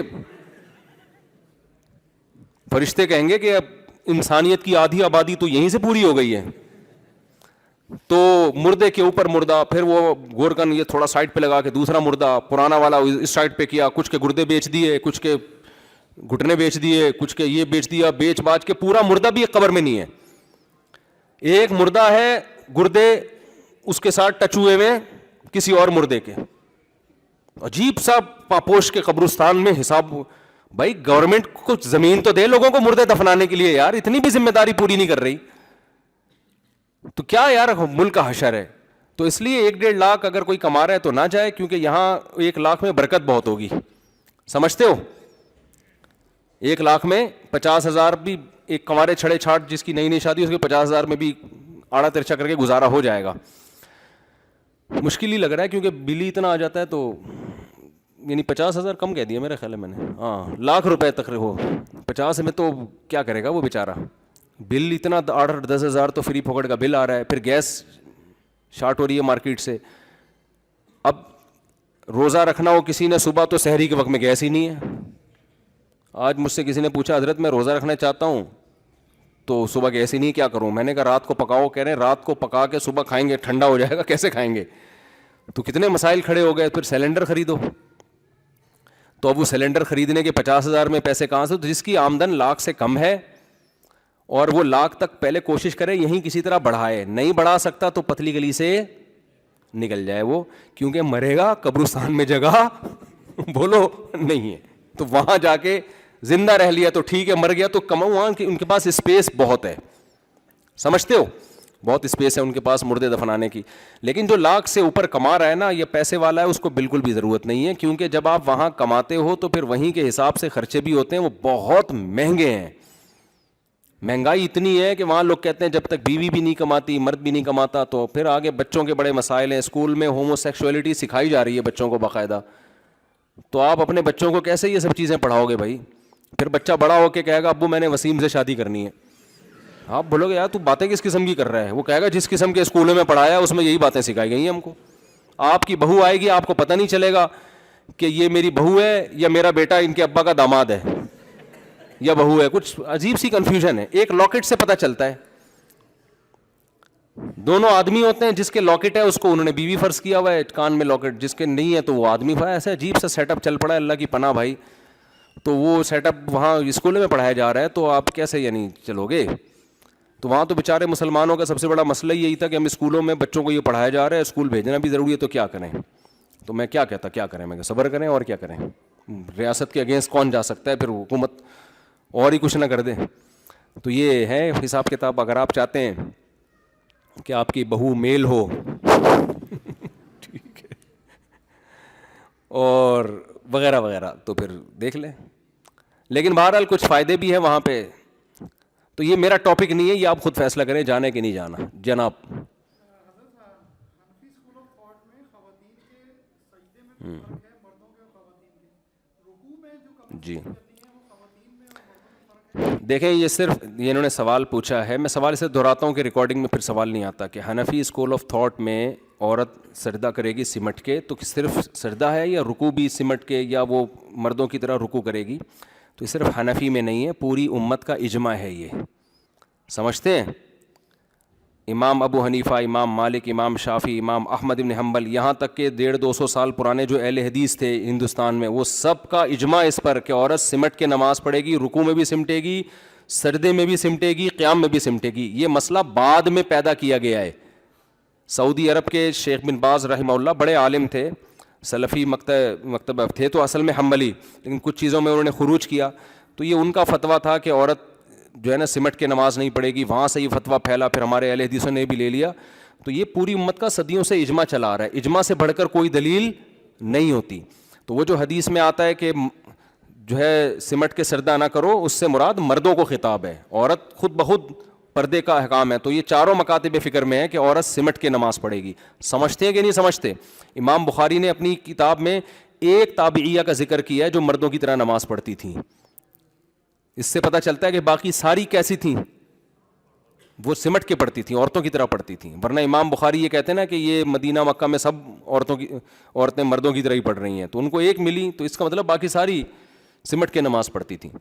فرشتے کہیں گے کہ اب انسانیت کی آدھی آبادی تو یہیں سے پوری ہو گئی ہے. تو مردے کے اوپر مردہ، پھر وہ گورکن یہ تھوڑا سائڈ پہ لگا کے دوسرا مردہ پرانا والا اس سائڈ پہ کیا، کچھ کے گردے بیچ دیے، کچھ کے گھٹنے بیچ دیے، کچھ کے یہ بیچ دیا، بیچ باچ کے پورا مردہ بھی ایک قبر میں نہیں ہے. ایک مردہ ہے، گردے اس کے ساتھ ٹچ ہوئے ہوئے کسی اور مردے کے. عجیب سا پاپوش کے قبرستان میں حساب. بھائی گورنمنٹ کچھ زمین تو دے لوگوں کو مردے دفنانے کے لیے یار، اتنی بھی ذمہ داری پوری نہیں کر رہی. تو کیا یار ملک کا حشر ہے. تو اس لیے 1-1.5 لاکھ اگر کوئی کما رہا ہے تو نہ جائے، کیونکہ یہاں 1 لاکھ میں برکت بہت ہوگی. سمجھتے ہو؟ 1 لاکھ میں 50,000 بھی ایک کنوارے چھڑے چھاٹ جس کی نئی نئی شادی، اس کے 50,000 میں بھی آڑا ترچھا کر کے گزارا ہو جائے گا. مشکل ہی لگ رہا ہے کیونکہ بل ہی اتنا آ جاتا ہے. تو یعنی 50,000 کم کہہ دیا میرے خیال ہے میں نے, ہاں لاکھ روپے تک ہو. 50 میں تو کیا کرے گا وہ بیچارہ, بل اتنا 8-10,000 تو فری پھوکٹ کا بل آ رہا ہے. پھر گیس شارٹ ہو رہی ہے مارکیٹ سے. اب روزہ رکھنا ہو کسی نے صبح, تو سحری کے وقت میں گیس ہی نہیں ہے. آج مجھ سے کسی نے پوچھا حضرت میں روزہ رکھنا چاہتا ہوں تو صبح گیس ہی نہیں, کیا کروں؟ میں نے کہا رات کو پکاؤ. کہہ رہے ہیں رات کو پکا کے صبح کھائیں گے, ٹھنڈا ہو جائے گا, کیسے کھائیں گے؟ تو کتنے مسائل کھڑے ہو گئے. پھر سلنڈر خریدو. تو اب وہ سلنڈر خریدنے کے 50,000 میں پیسے کہاں سے؟ تو جس کی آمدن لاکھ سے کم ہے اور وہ لاکھ تک پہلے کوشش کرے یہیں کسی طرح بڑھائے, نہیں بڑھا سکتا تو پتلی گلی سے نکل جائے وہ, کیونکہ مرے گا قبرستان میں جگہ بولو نہیں ہے. تو وہاں جا کے زندہ رہ لیا تو ٹھیک ہے, مر گیا تو کماؤ. وہاں ان کے پاس اسپیس بہت ہے, سمجھتے ہو, بہت اسپیس ہے ان کے پاس مردے دفنانے کی. لیکن جو لاکھ سے اوپر کما رہا ہے نا, یہ پیسے والا ہے, اس کو بالکل بھی ضرورت نہیں ہے, کیونکہ جب آپ وہاں کماتے ہو تو پھر وہیں کے حساب سے خرچے بھی ہوتے ہیں, وہ بہت مہنگے ہیں. مہنگائی اتنی ہے کہ وہاں لوگ کہتے ہیں جب تک بیوی بھی نہیں کماتی, مرد بھی نہیں کماتا, تو پھر آگے بچوں کے بڑے مسائل ہیں. اسکول میں ہومو سیکشولیٹی سکھائی جا رہی ہے بچوں کو باقاعدہ, تو آپ اپنے بچوں کو کیسے یہ سب چیزیں پڑھاؤ گے بھائی؟ پھر بچہ بڑا ہو کے کہے گا ابو میں نے وسیم سے شادی کرنی ہے. آپ بولو گے یار تو باتیں کس قسم کی کر رہا ہے؟ وہ کہے گا جس قسم کے اسکولوں میں پڑھایا اس میں یہی باتیں سکھائی گئی ہیں ہم کو. آپ کی بہو آئے گی, آپ کو پتہ نہیں چلے گا کہ یہ میری بہو ہے یا میرا بیٹا ان کے ابا کا داماد ہے یا بہو ہے. کچھ عجیب سی کنفیوژن ہے. ایک لاکٹ سے پتہ چلتا ہے. دونوں آدمی ہوتے ہیں, جس کے لاکٹ ہے اس کو انہوں نے بیوی فرض کیا ہوا ہے, کان میں لاکٹ, جس کے نہیں ہے تو وہ آدمی. ایسا عجیب سا سیٹ اپ چل پڑا ہے, اللہ کی پناہ بھائی. تو وہ سیٹ اپ وہاں اسکولوں میں پڑھایا جا رہا ہے, تو آپ کیسے یعنی چلو گے؟ تو وہاں تو بیچارے مسلمانوں کا سب سے بڑا مسئلہ یہی تھا کہ ہم اسکولوں میں بچوں کو یہ پڑھایا جا رہا ہے, اسکول بھیجنا بھی ضروری ہے, تو کیا کریں؟ تو میں کیا کہتا کیا کریں؟ میں کہ صبر کریں اور کیا کریں. ریاست کے اگینسٹ کون جا سکتا ہے؟ پھر حکومت اور ہی کچھ نہ کر دے. تو یہ ہے حساب کتاب. اگر آپ چاہتے ہیں کہ آپ کی بہو میل ہو ٹھیک ہے اور وغیرہ وغیرہ, تو پھر دیکھ لیں. لیکن بہرحال کچھ فائدے بھی ہیں وہاں پہ. تو یہ میرا ٹاپک نہیں ہے, یہ آپ خود فیصلہ کریں جانے کہ نہیں جانا. جناب جی دیکھیں, یہ صرف یہ انہوں نے سوال پوچھا ہے, میں سوال سے دہراتا ہوں کہ ریکارڈنگ میں پھر سوال نہیں آتا, کہ حنفی اسکول آف تھاٹ میں عورت سجدہ کرے گی سمٹ کے, تو صرف سجدہ ہے یا رکوع بھی سمٹ کے, یا وہ مردوں کی طرح رکوع کرے گی؟ تو یہ صرف حنفی میں نہیں ہے, پوری امت کا اجماع ہے. یہ سمجھتے ہیں؟ امام ابو حنیفہ, امام مالک, امام شافعی, امام احمد بن حنبل, یہاں تک کہ 150-200 سال پرانے جو اہل حدیث تھے ہندوستان میں, وہ سب کا اجماع اس پر کہ عورت سمٹ کے نماز پڑھے گی, رکوع میں بھی سمٹے گی, سجدے میں بھی سمٹے گی, قیام میں بھی سمٹے گی. یہ مسئلہ بعد میں پیدا کیا گیا ہے. سعودی عرب کے شیخ بن باز رحمہ اللہ بڑے عالم تھے, سلفی مکتب تھے, تو اصل میں حنبلی, لیکن کچھ چیزوں میں انہوں نے خروج کیا. تو یہ ان کا فتویٰ تھا کہ عورت جو ہے نا سمٹ کے نماز نہیں پڑھے گی. وہاں سے یہ فتویٰ پھیلا, پھر ہمارے اہل حدیثوں نے بھی لے لیا. تو یہ پوری امت کا صدیوں سے اجماع چلا آ رہا ہے. اجماع سے بڑھ کر کوئی دلیل نہیں ہوتی. تو وہ جو حدیث میں آتا ہے کہ جو ہے سمٹ کے سجدہ نہ کرو, اس سے مراد مردوں کو خطاب ہے, عورت خود بخود پردے کا احکام ہے. تو یہ چاروں مکاتب فکر میں ہے کہ عورت سمٹ کے نماز پڑھے گی. سمجھتے ہیں کہ نہیں سمجھتے؟ امام بخاری نے اپنی کتاب میں ایک تابعیہ کا ذکر کیا ہے جو مردوں کی طرح نماز پڑھتی تھیں. اس سے پتہ چلتا ہے کہ باقی ساری کیسی تھیں, وہ سمٹ کے پڑھتی تھیں, عورتوں کی طرح پڑھتی تھیں. ورنہ امام بخاری یہ کہتے ہیں نا کہ یہ مدینہ مکہ میں سب عورتیں مردوں کی طرح ہی پڑھ رہی ہیں, تو ان کو ایک ملی, تو اس کا مطلب باقی ساری سمٹ کے نماز پڑھتی تھیں.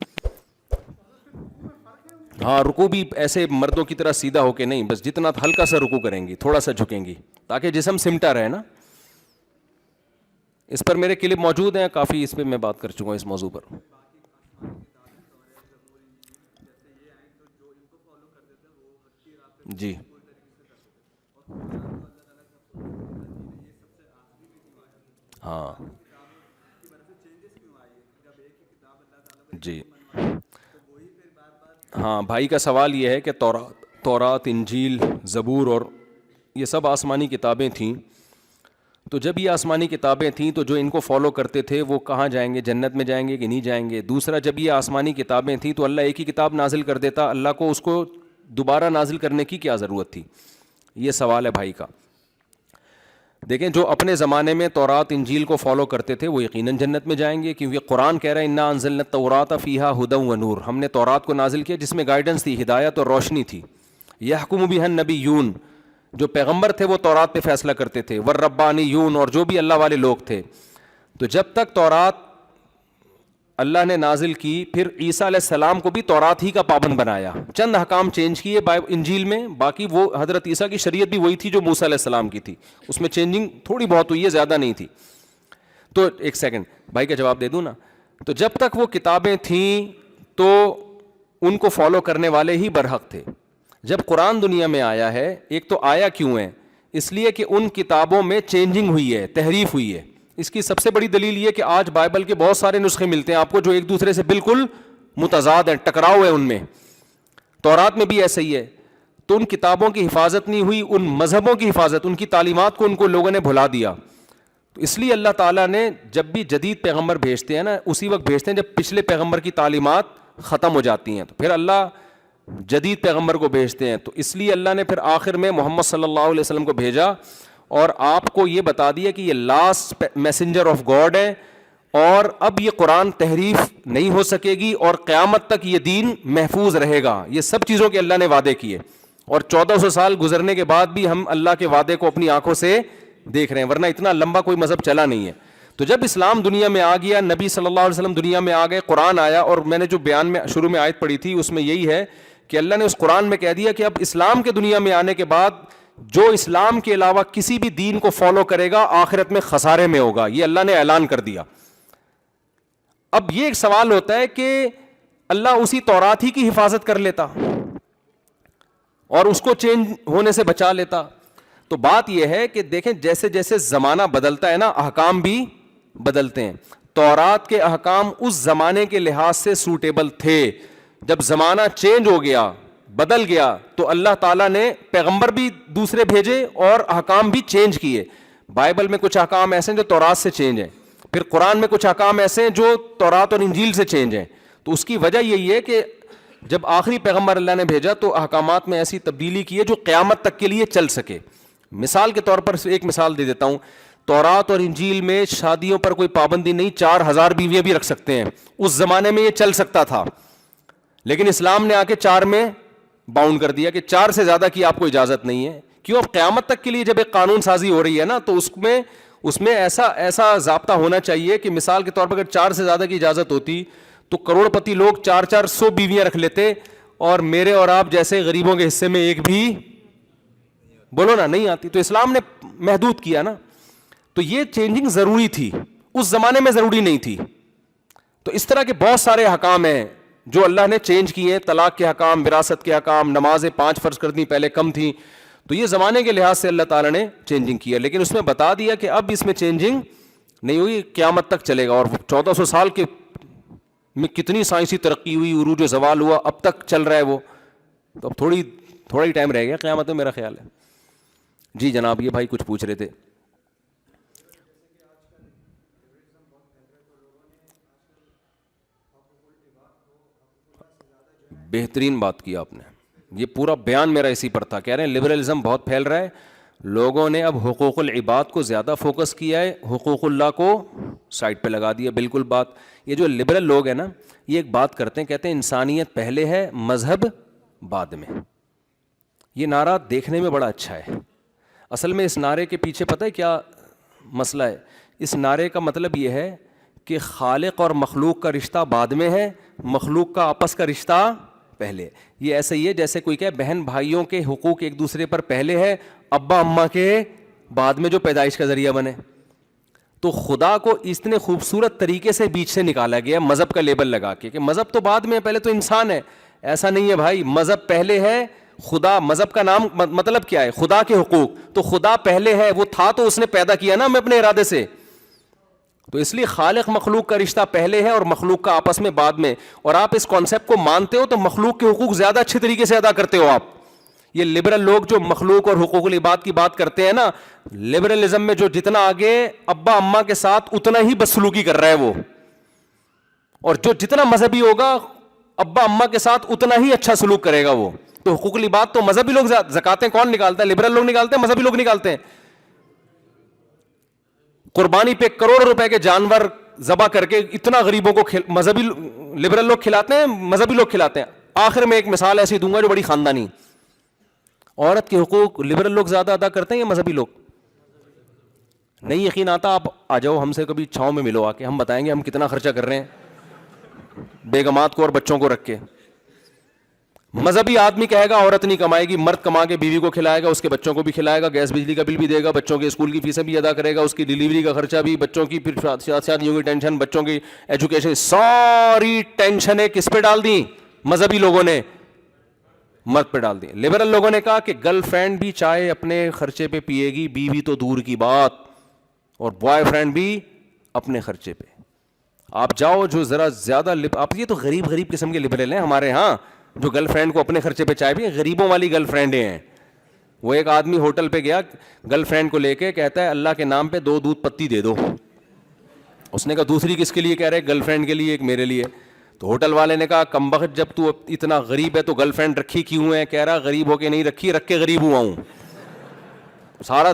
ہاں, رکوع بھی ایسے مردوں کی طرح سیدھا ہو کے نہیں, بس جتنا ہلکا سا رکوع کریں گی, تھوڑا سا جھکیں گی, تاکہ جسم سمٹا رہے نا. اس پر میرے کلپ موجود ہیں کافی, اس پہ میں بات کر چکا ہوں اس موضوع پر. جی ہاں جی ہاں, بھائی کا سوال یہ ہے کہ تورات, انجیل, زبور اور یہ سب آسمانی کتابیں تھیں, تو جب یہ آسمانی کتابیں تھیں تو جو ان کو فالو کرتے تھے وہ کہاں جائیں گے, جنت میں جائیں گے کہ نہیں جائیں گے؟ دوسرا, جب یہ آسمانی کتابیں تھیں تو اللہ ایک ہی کتاب نازل کر دیتا, اللہ کو اس کو دوبارہ نازل کرنے کی کیا ضرورت تھی؟ یہ سوال ہے بھائی کا. دیکھیں جو اپنے زمانے میں تورات انجیل کو فالو کرتے تھے وہ یقیناً جنت میں جائیں گے، کیونکہ قرآن کہہ رہا ہے انا انزلنا التوراۃ فیہا ھدی و نور، ہم نے تورات کو نازل کیا جس میں گائیڈنس تھی، ہدایت اور روشنی تھی۔ یحکم بہا النبیون، جو پیغمبر تھے وہ تورات پہ فیصلہ کرتے تھے، والربانیون، اور جو بھی اللہ والے لوگ تھے۔ تو جب تک تورات اللہ نے نازل کی، پھر عیسیٰ علیہ السلام کو بھی تورات ہی کا پابند بنایا، چند احکام چینج کیے انجیل میں، باقی وہ حضرت عیسیٰ کی شریعت بھی وہی تھی جو موسیٰ علیہ السلام کی تھی، اس میں چینجنگ تھوڑی بہت ہوئی ہے، زیادہ نہیں تھی۔ تو ایک سیکنڈ بھائی کا جواب دے دوں نا، تو جب تک وہ کتابیں تھیں تو ان کو فالو کرنے والے ہی برحق تھے۔ جب قرآن دنیا میں آیا ہے، ایک تو آیا کیوں ہے؟ اس لیے کہ ان کتابوں میں چینجنگ ہوئی ہے، تحریف ہوئی ہے۔ اس کی سب سے بڑی دلیل یہ کہ آج بائبل کے بہت سارے نسخے ملتے ہیں آپ کو جو ایک دوسرے سے بالکل متضاد ہیں، ٹکراؤ ہے ان میں۔ تورات میں بھی ایسا ہی ہے۔ تو ان کتابوں کی حفاظت نہیں ہوئی، ان مذہبوں کی حفاظت، ان کی تعلیمات کو ان کو لوگوں نے بھلا دیا۔ تو اس لیے اللہ تعالیٰ نے جب بھی جدید پیغمبر بھیجتے ہیں نا، اسی وقت بھیجتے ہیں جب پچھلے پیغمبر کی تعلیمات ختم ہو جاتی ہیں، تو پھر اللہ جدید پیغمبر کو بھیجتے ہیں۔ تو اس لیے اللہ نے پھر آخر میں محمد صلی اللہ علیہ وسلم کو بھیجا اور آپ کو یہ بتا دیا کہ یہ لاسٹ میسنجر آف گاڈ ہے، اور اب یہ قرآن تحریف نہیں ہو سکے گی، اور قیامت تک یہ دین محفوظ رہے گا۔ یہ سب چیزوں کے اللہ نے وعدے کیے، اور 1400 سال گزرنے کے بعد بھی ہم اللہ کے وعدے کو اپنی آنکھوں سے دیکھ رہے ہیں، ورنہ اتنا لمبا کوئی مذہب چلا نہیں ہے۔ تو جب اسلام دنیا میں آ گیا، نبی صلی اللہ علیہ وسلم دنیا میں آ گئے، قرآن آیا، اور میں نے جو بیان میں شروع میں آیت پڑھی تھی اس میں یہی ہے کہ اللہ نے اس قرآن میں کہہ دیا کہ اب اسلام کے دنیا میں آنے کے بعد جو اسلام کے علاوہ کسی بھی دین کو فالو کرے گا آخرت میں خسارے میں ہوگا، یہ اللہ نے اعلان کر دیا۔ اب یہ ایک سوال ہوتا ہے کہ اللہ اسی تورات ہی کی حفاظت کر لیتا اور اس کو چینج ہونے سے بچا لیتا۔ تو بات یہ ہے کہ دیکھیں جیسے جیسے زمانہ بدلتا ہے نا، احکام بھی بدلتے ہیں۔ تورات کے احکام اس زمانے کے لحاظ سے سوٹیبل تھے، جب زمانہ چینج ہو گیا، بدل گیا، تو اللہ تعالیٰ نے پیغمبر بھی دوسرے بھیجے اور احکام بھی چینج کیے۔ بائبل میں کچھ احکام ایسے ہیں جو تورات سے چینج ہیں، پھر قرآن میں کچھ احکام ایسے ہیں جو تورات اور انجیل سے چینج ہیں۔ تو اس کی وجہ یہی ہے کہ جب آخری پیغمبر اللہ نے بھیجا تو احکامات میں ایسی تبدیلی کی ہے جو قیامت تک کے لیے چل سکے۔ مثال کے طور پر ایک مثال دے دیتا ہوں، تورات اور انجیل میں شادیوں پر کوئی پابندی نہیں، 4000 بیویاں بھی رکھ سکتے ہیں، اس زمانے میں یہ چل سکتا تھا، لیکن اسلام نے آ کے 4 میں باؤنڈ کر دیا کہ 4 سے زیادہ کی آپ کو اجازت نہیں ہے۔ کیوں؟ اب قیامت تک کے لیے جب ایک قانون سازی ہو رہی ہے نا، تو اس میں ایسا ضابطہ ہونا چاہیے کہ مثال کے طور پر اگر 4 سے زیادہ کی اجازت ہوتی تو کروڑ پتی لوگ 400 بیویاں رکھ لیتے، اور میرے اور آپ جیسے غریبوں کے حصے میں ایک بھی بولو نا نہیں آتی۔ تو اسلام نے محدود کیا نا، تو یہ چینجنگ ضروری تھی، اس زمانے میں ضروری نہیں تھی۔ تو اس طرح کے بہت سارے حکام ہیں جو اللہ نے چینج کیے، طلاق کے حکام، وراثت کے حکام، نمازیں 5 فرض کر دی، پہلے کم تھیں، تو یہ زمانے کے لحاظ سے اللہ تعالیٰ نے چینجنگ کیا، لیکن اس میں بتا دیا کہ اب اس میں چینجنگ نہیں ہوئی، قیامت تک چلے گا۔ اور 1400 سال کے میں کتنی سائنسی ترقی ہوئی، عروج و زوال ہوا، اب تک چل رہا ہے وہ، تو اب تھوڑا ہی ٹائم رہ گیا قیامت میں، میرا خیال ہے۔ جی جناب، یہ بھائی کچھ پوچھ رہے تھے۔ بہترین بات کی آپ نے، یہ پورا بیان میرا اسی پر تھا۔ کہہ رہے ہیں لبرلزم بہت پھیل رہا ہے، لوگوں نے اب حقوق العباد کو زیادہ فوکس کیا ہے، حقوق اللہ کو سائڈ پہ لگا دیا۔ بالکل بات، یہ جو لبرل لوگ ہیں نا، یہ ایک بات کرتے ہیں، کہتے ہیں انسانیت پہلے ہے، مذہب بعد میں۔ یہ نعرہ دیکھنے میں بڑا اچھا ہے، اصل میں اس نعرے کے پیچھے پتہ ہے کیا مسئلہ ہے؟ اس نعرے کا مطلب یہ ہے کہ خالق اور مخلوق کا رشتہ بعد میں ہے، مخلوق کا آپس کا رشتہ پہلے۔ یہ ایسا ہی ہے جیسے کوئی کہے بہن بھائیوں کے حقوق ایک دوسرے پر پہلے ہے، ابا اماں کے بعد میں جو پیدائش کا ذریعہ بنے۔ تو خدا کو اتنے خوبصورت طریقے سے بیچ سے نکالا گیا مذہب کا لیبل لگا کے کہ مذہب تو بعد میں، پہلے تو انسان ہے۔ ایسا نہیں ہے بھائی، مذہب پہلے ہے، خدا۔ مذہب کا نام مطلب کیا ہے؟ خدا کے حقوق، تو خدا پہلے ہے، وہ تھا تو اس نے پیدا کیا نا ہمیں اپنے ارادے سے۔ تو اس لیے خالق مخلوق کا رشتہ پہلے ہے اور مخلوق کا آپس میں بعد میں۔ اور آپ اس کانسیپٹ کو مانتے ہو تو مخلوق کے حقوق زیادہ اچھے طریقے سے ادا کرتے ہو آپ۔ یہ لبرل لوگ جو مخلوق اور حقوق العباد کی بات کرتے ہیں نا، لبرلزم میں جو جتنا آگے ابا اماں کے ساتھ اتنا ہی بدسلوکی کر رہا ہے وہ، اور جو جتنا مذہبی ہوگا ابا اماں کے ساتھ اتنا ہی اچھا سلوک کرے گا وہ۔ تو حقوق العباد تو مذہبی لوگ زکاتیں کون نکالتا ہے؟ لبرل لوگ نکالتے ہیں، مذہبی لوگ نکالتے ہیں۔ قربانی پہ کروڑوں روپے کے جانور ذبح کر کے اتنا غریبوں کو مذہبی لبرل لوگ کھلاتے ہیں, مذہبی لوگ کھلاتے ہیں. آخر میں ایک مثال ایسی دوں گا جو بڑی خاندانی. عورت کے حقوق لبرل لوگ زیادہ ادا کرتے ہیں یا مذہبی لوگ؟ نہیں یقین آتا آپ آ جاؤ ہم سے کبھی چھاؤں میں ملو آ کے, ہم بتائیں گے ہم کتنا خرچہ کر رہے ہیں بیگمات کو اور بچوں کو رکھ کے. مذہبی آدمی کہے گا عورت نہیں کمائے گی, مرد کما کے بیوی کو کھلائے گا, اس کے بچوں کو بھی کھلائے گا, گیس بجلی کا بل بھی دے گا, بچوں کے اسکول کی فیسیں بھی ادا کرے گا, اس کی ڈلیوری کا خرچہ بھی, بچوں کی پھر شادیوں کی ٹینشن, بچوں کی ایجوکیشن, ساری ٹینشنیں کس پہ ڈال دیں مذہبی لوگوں نے؟ مرد پہ ڈال دیں. لبرل لوگوں نے کہا کہ گرل فرینڈ بھی چائے اپنے خرچے پہ پیے گی, بیوی تو دور کی بات, اور بوائے فرینڈ بھی اپنے خرچے پہ. آپ جاؤ جو ذرا زیادہ آپ یہ تو غریب قسم کے لبرل ہیں ہمارے ہاں, جو گرل فرینڈ کو اپنے خرچے پہ چائے بھی, غریبوں والی گرل فرینڈیں ہیں. وہ ایک آدمی ہوٹل پہ گیا گرل فرینڈ کو لے کے, کہتا ہے اللہ کے نام پہ 2 دودھ پتی دے دو. اس نے کہا دوسری کس کے لیے؟ کہہ رہے گرل فرینڈ کے لیے, ایک میرے لیے. تو ہوٹل والے نے کہا کمبخت جب تو اتنا غریب ہے تو گرل فرینڈ رکھی کیوں ہے؟ کہہ رہا غریب ہو کے نہیں رکھی, رکھ کے غریب ہوا ہوں.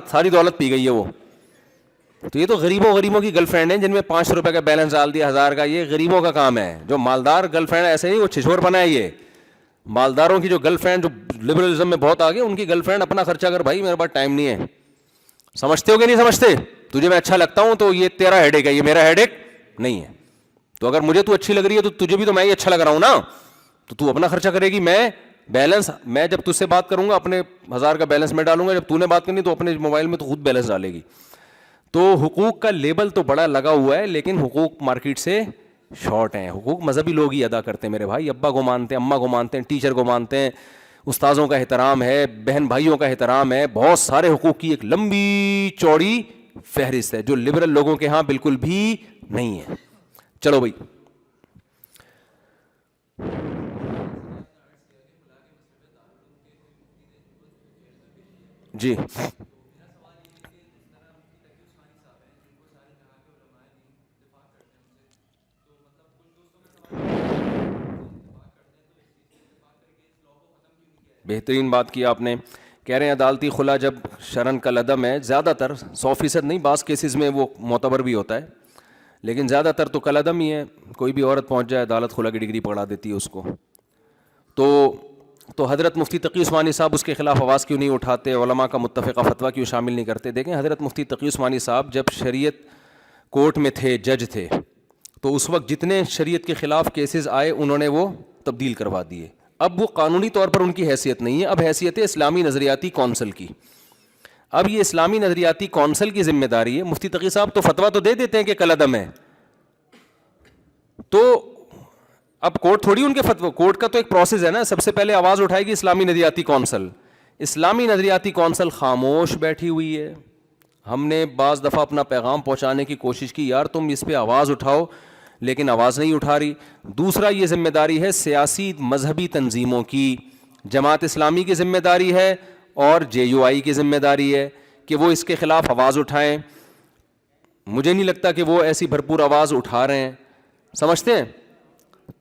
ساری دولت پی گئی ہے وہ. تو یہ تو غریبوں کی گرل فرینڈ ہیں جن میں 500 روپے کا بیلنس ڈال دیا 1000 کا. یہ غریبوں کا کام ہے. جو مالدار گرل فرینڈ ایسے نہیں, وہ چھچور بنا ہے. یہ مالداروں کی جو گرل فرینڈ جو لبرلزم میں بہت آگے, ان کی گرل فرینڈ اپنا خرچہ کر, بھائی میرے پاس ٹائم نہیں ہے. سمجھتے ہو کہ نہیں سمجھتے؟ تجھے میں اچھا لگتا ہوں تو یہ تیرا ہیڈ ایک ہے, یہ میرا ہیڈ ایک نہیں ہے. تو اگر مجھے تو اچھی لگ رہی ہے تو تجھے بھی تو میں ہی اچھا لگ رہا ہوں نا, تو اپنا خرچہ کرے گی. میں جب تجھ سے بات کروں گا اپنے 1000 کا بیلنس میں ڈالوں گا, جب تو نے بات کرنی تو اپنے موبائل میں تو خود بیلنس ڈالے گی. تو حقوق کا لیبل تو بڑا لگا ہوا ہے, لیکن حقوق مارکیٹ سے شارٹ ہیں. حقوق مذہبی لوگ ہی ادا کرتے ہیں میرے بھائی. ابا کو مانتے ہیں, اماں کو مانتے ہیں, ٹیچر کو مانتے ہیں, استاذوں کا احترام ہے, بہن بھائیوں کا احترام ہے. بہت سارے حقوق کی ایک لمبی چوڑی فہرست ہے جو لبرل لوگوں کے ہاں بالکل بھی نہیں ہے. چلو بھائی, جی بہترین بات کی آپ نے. کہہ رہے ہیں عدالتی خلا جب شرن کا لدم ہے, زیادہ تر 100% نہیں, بعض کیسز میں وہ معتبر بھی ہوتا ہے, لیکن زیادہ تر تو کلعدم ہی ہے. کوئی بھی عورت پہنچ جائے عدالت خلا کی ڈگری پکڑا دیتی ہے اس کو. تو حضرت مفتی تقی عثمانی صاحب اس کے خلاف آواز کیوں نہیں اٹھاتے؟ علماء کا متفقہ فتویٰ کیوں شامل نہیں کرتے؟ دیکھیں حضرت مفتی تقی عثمانی صاحب جب شریعت کورٹ میں تھے, جج تھے, تو اس وقت جتنے شریعت کے خلاف کیسز آئے انہوں نے وہ تبدیل کروا دیے. اب وہ قانونی طور پر ان کی حیثیت نہیں ہے, اب حیثیت ہے اسلامی نظریاتی کونسل کی. اب یہ اسلامی نظریاتی کونسل کی ذمہ داری ہے. مفتی تقی صاحب تو فتویٰ تو دے دیتے ہیں کہ کلعدم ہے, تو اب کورٹ تھوڑی ان کے فتویٰ, کورٹ کا تو ایک پروسیس ہے نا. سب سے پہلے آواز اٹھائے گی اسلامی نظریاتی کونسل. اسلامی نظریاتی کونسل خاموش بیٹھی ہوئی ہے. ہم نے بعض دفعہ اپنا پیغام پہنچانے کی کوشش کی, یار تم اس پہ آواز اٹھاؤ, لیکن آواز نہیں اٹھا رہی. دوسرا یہ ذمہ داری ہے سیاسی مذہبی تنظیموں کی. جماعت اسلامی کی ذمہ داری ہے اور JUI کی ذمہ داری ہے کہ وہ اس کے خلاف آواز اٹھائیں. مجھے نہیں لگتا کہ وہ ایسی بھرپور آواز اٹھا رہے ہیں, سمجھتے ہیں.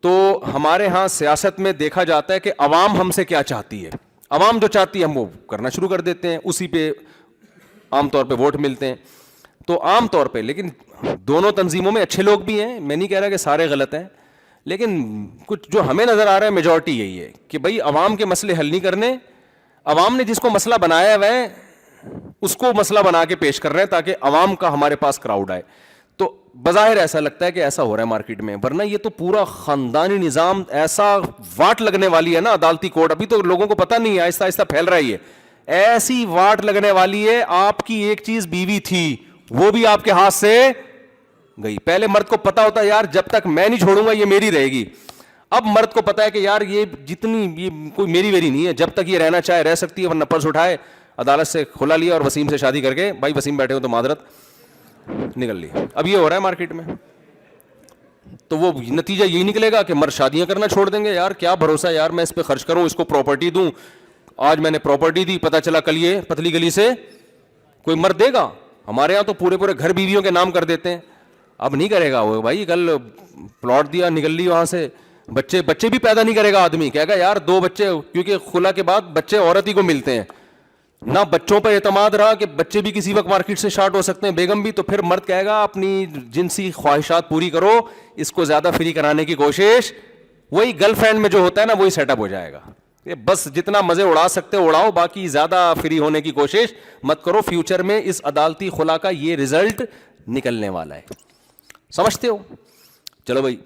تو ہمارے ہاں سیاست میں دیکھا جاتا ہے کہ عوام ہم سے کیا چاہتی ہے, عوام جو چاہتی ہے ہم وہ کرنا شروع کر دیتے ہیں, اسی پہ عام طور پہ ووٹ ملتے ہیں. تو عام طور پہ, لیکن دونوں تنظیموں میں اچھے لوگ بھی ہیں, میں نہیں کہہ رہا کہ سارے غلط ہیں, لیکن کچھ جو ہمیں نظر آ رہا ہے میجورٹی یہی ہے کہ بھائی عوام کے مسئلے حل نہیں کرنے, عوام نے جس کو مسئلہ بنایا ہوا ہے اس کو مسئلہ بنا کے پیش کر رہے ہیں تاکہ عوام کا ہمارے پاس کراؤڈ آئے. تو بظاہر ایسا لگتا ہے کہ ایسا ہو رہا ہے مارکیٹ میں, ورنہ یہ تو پورا خاندانی نظام ایسا واٹ لگنے والی ہے نا عدالتی کورٹ. ابھی تو لوگوں کو پتہ نہیں ہے, آہستہ آہستہ پھیل رہا ہے. یہ ایسی واٹ لگنے والی ہے, آپ کی ایک چیز بیوی تھی وہ بھی آپ کے ہاتھ سے گئی. پہلے مرد کو پتا ہوتا ہے یار جب تک میں نہیں چھوڑوں گا یہ میری رہے گی. اب مرد کو پتا ہے کہ یار یہ جتنی یہ کوئی میری ویری نہیں ہے, جب تک یہ رہنا چاہے رہ سکتی ہے, ورنہ پرس اٹھائے عدالت سے کھلا لیا اور وسیم سے شادی کر کے, بھائی وسیم بیٹھے ہو تو معذرت, نکل لی. اب یہ ہو رہا ہے مارکیٹ میں. تو وہ نتیجہ یہی نکلے گا کہ مرد شادیاں کرنا چھوڑ دیں گے. یار کیا بھروسہ یار میں اس پہ خرچ کروں, اس کو پراپرٹی دوں, آج میں نے پراپرٹی دی, پتہ چلا کل یہ پتلی گلی سے کوئی مرد دے گا. ہمارے یہاں تو پورے گھر بیویوں کے نام کر دیتے ہیں. اب نہیں کرے گا وہ, بھائی کل پلاٹ دیا نکل لی وہاں سے, بچے بھی پیدا نہیں کرے گا آدمی, کہے گا یار 2 بچے, کیونکہ خلا کے بعد بچے عورت ہی کو ملتے ہیں. نہ بچوں پر اعتماد رہا کہ بچے بھی کسی وقت مارکیٹ سے شارٹ ہو سکتے ہیں, بیگم بھی, تو پھر مرد کہے گا اپنی جنسی خواہشات پوری کرو, اس کو زیادہ فری کرانے کی کوشش, وہی گرل فرینڈ میں جو ہوتا ہے نا وہی سیٹ اپ ہو جائے گا. بس جتنا مزے اڑا سکتے اڑاؤ, باقی زیادہ فری ہونے کی کوشش مت کرو. فیوچر میں اس عدالتی خلا کا یہ رزلٹ نکلنے والا ہے, سمجھتے ہو؟ چلو بھائی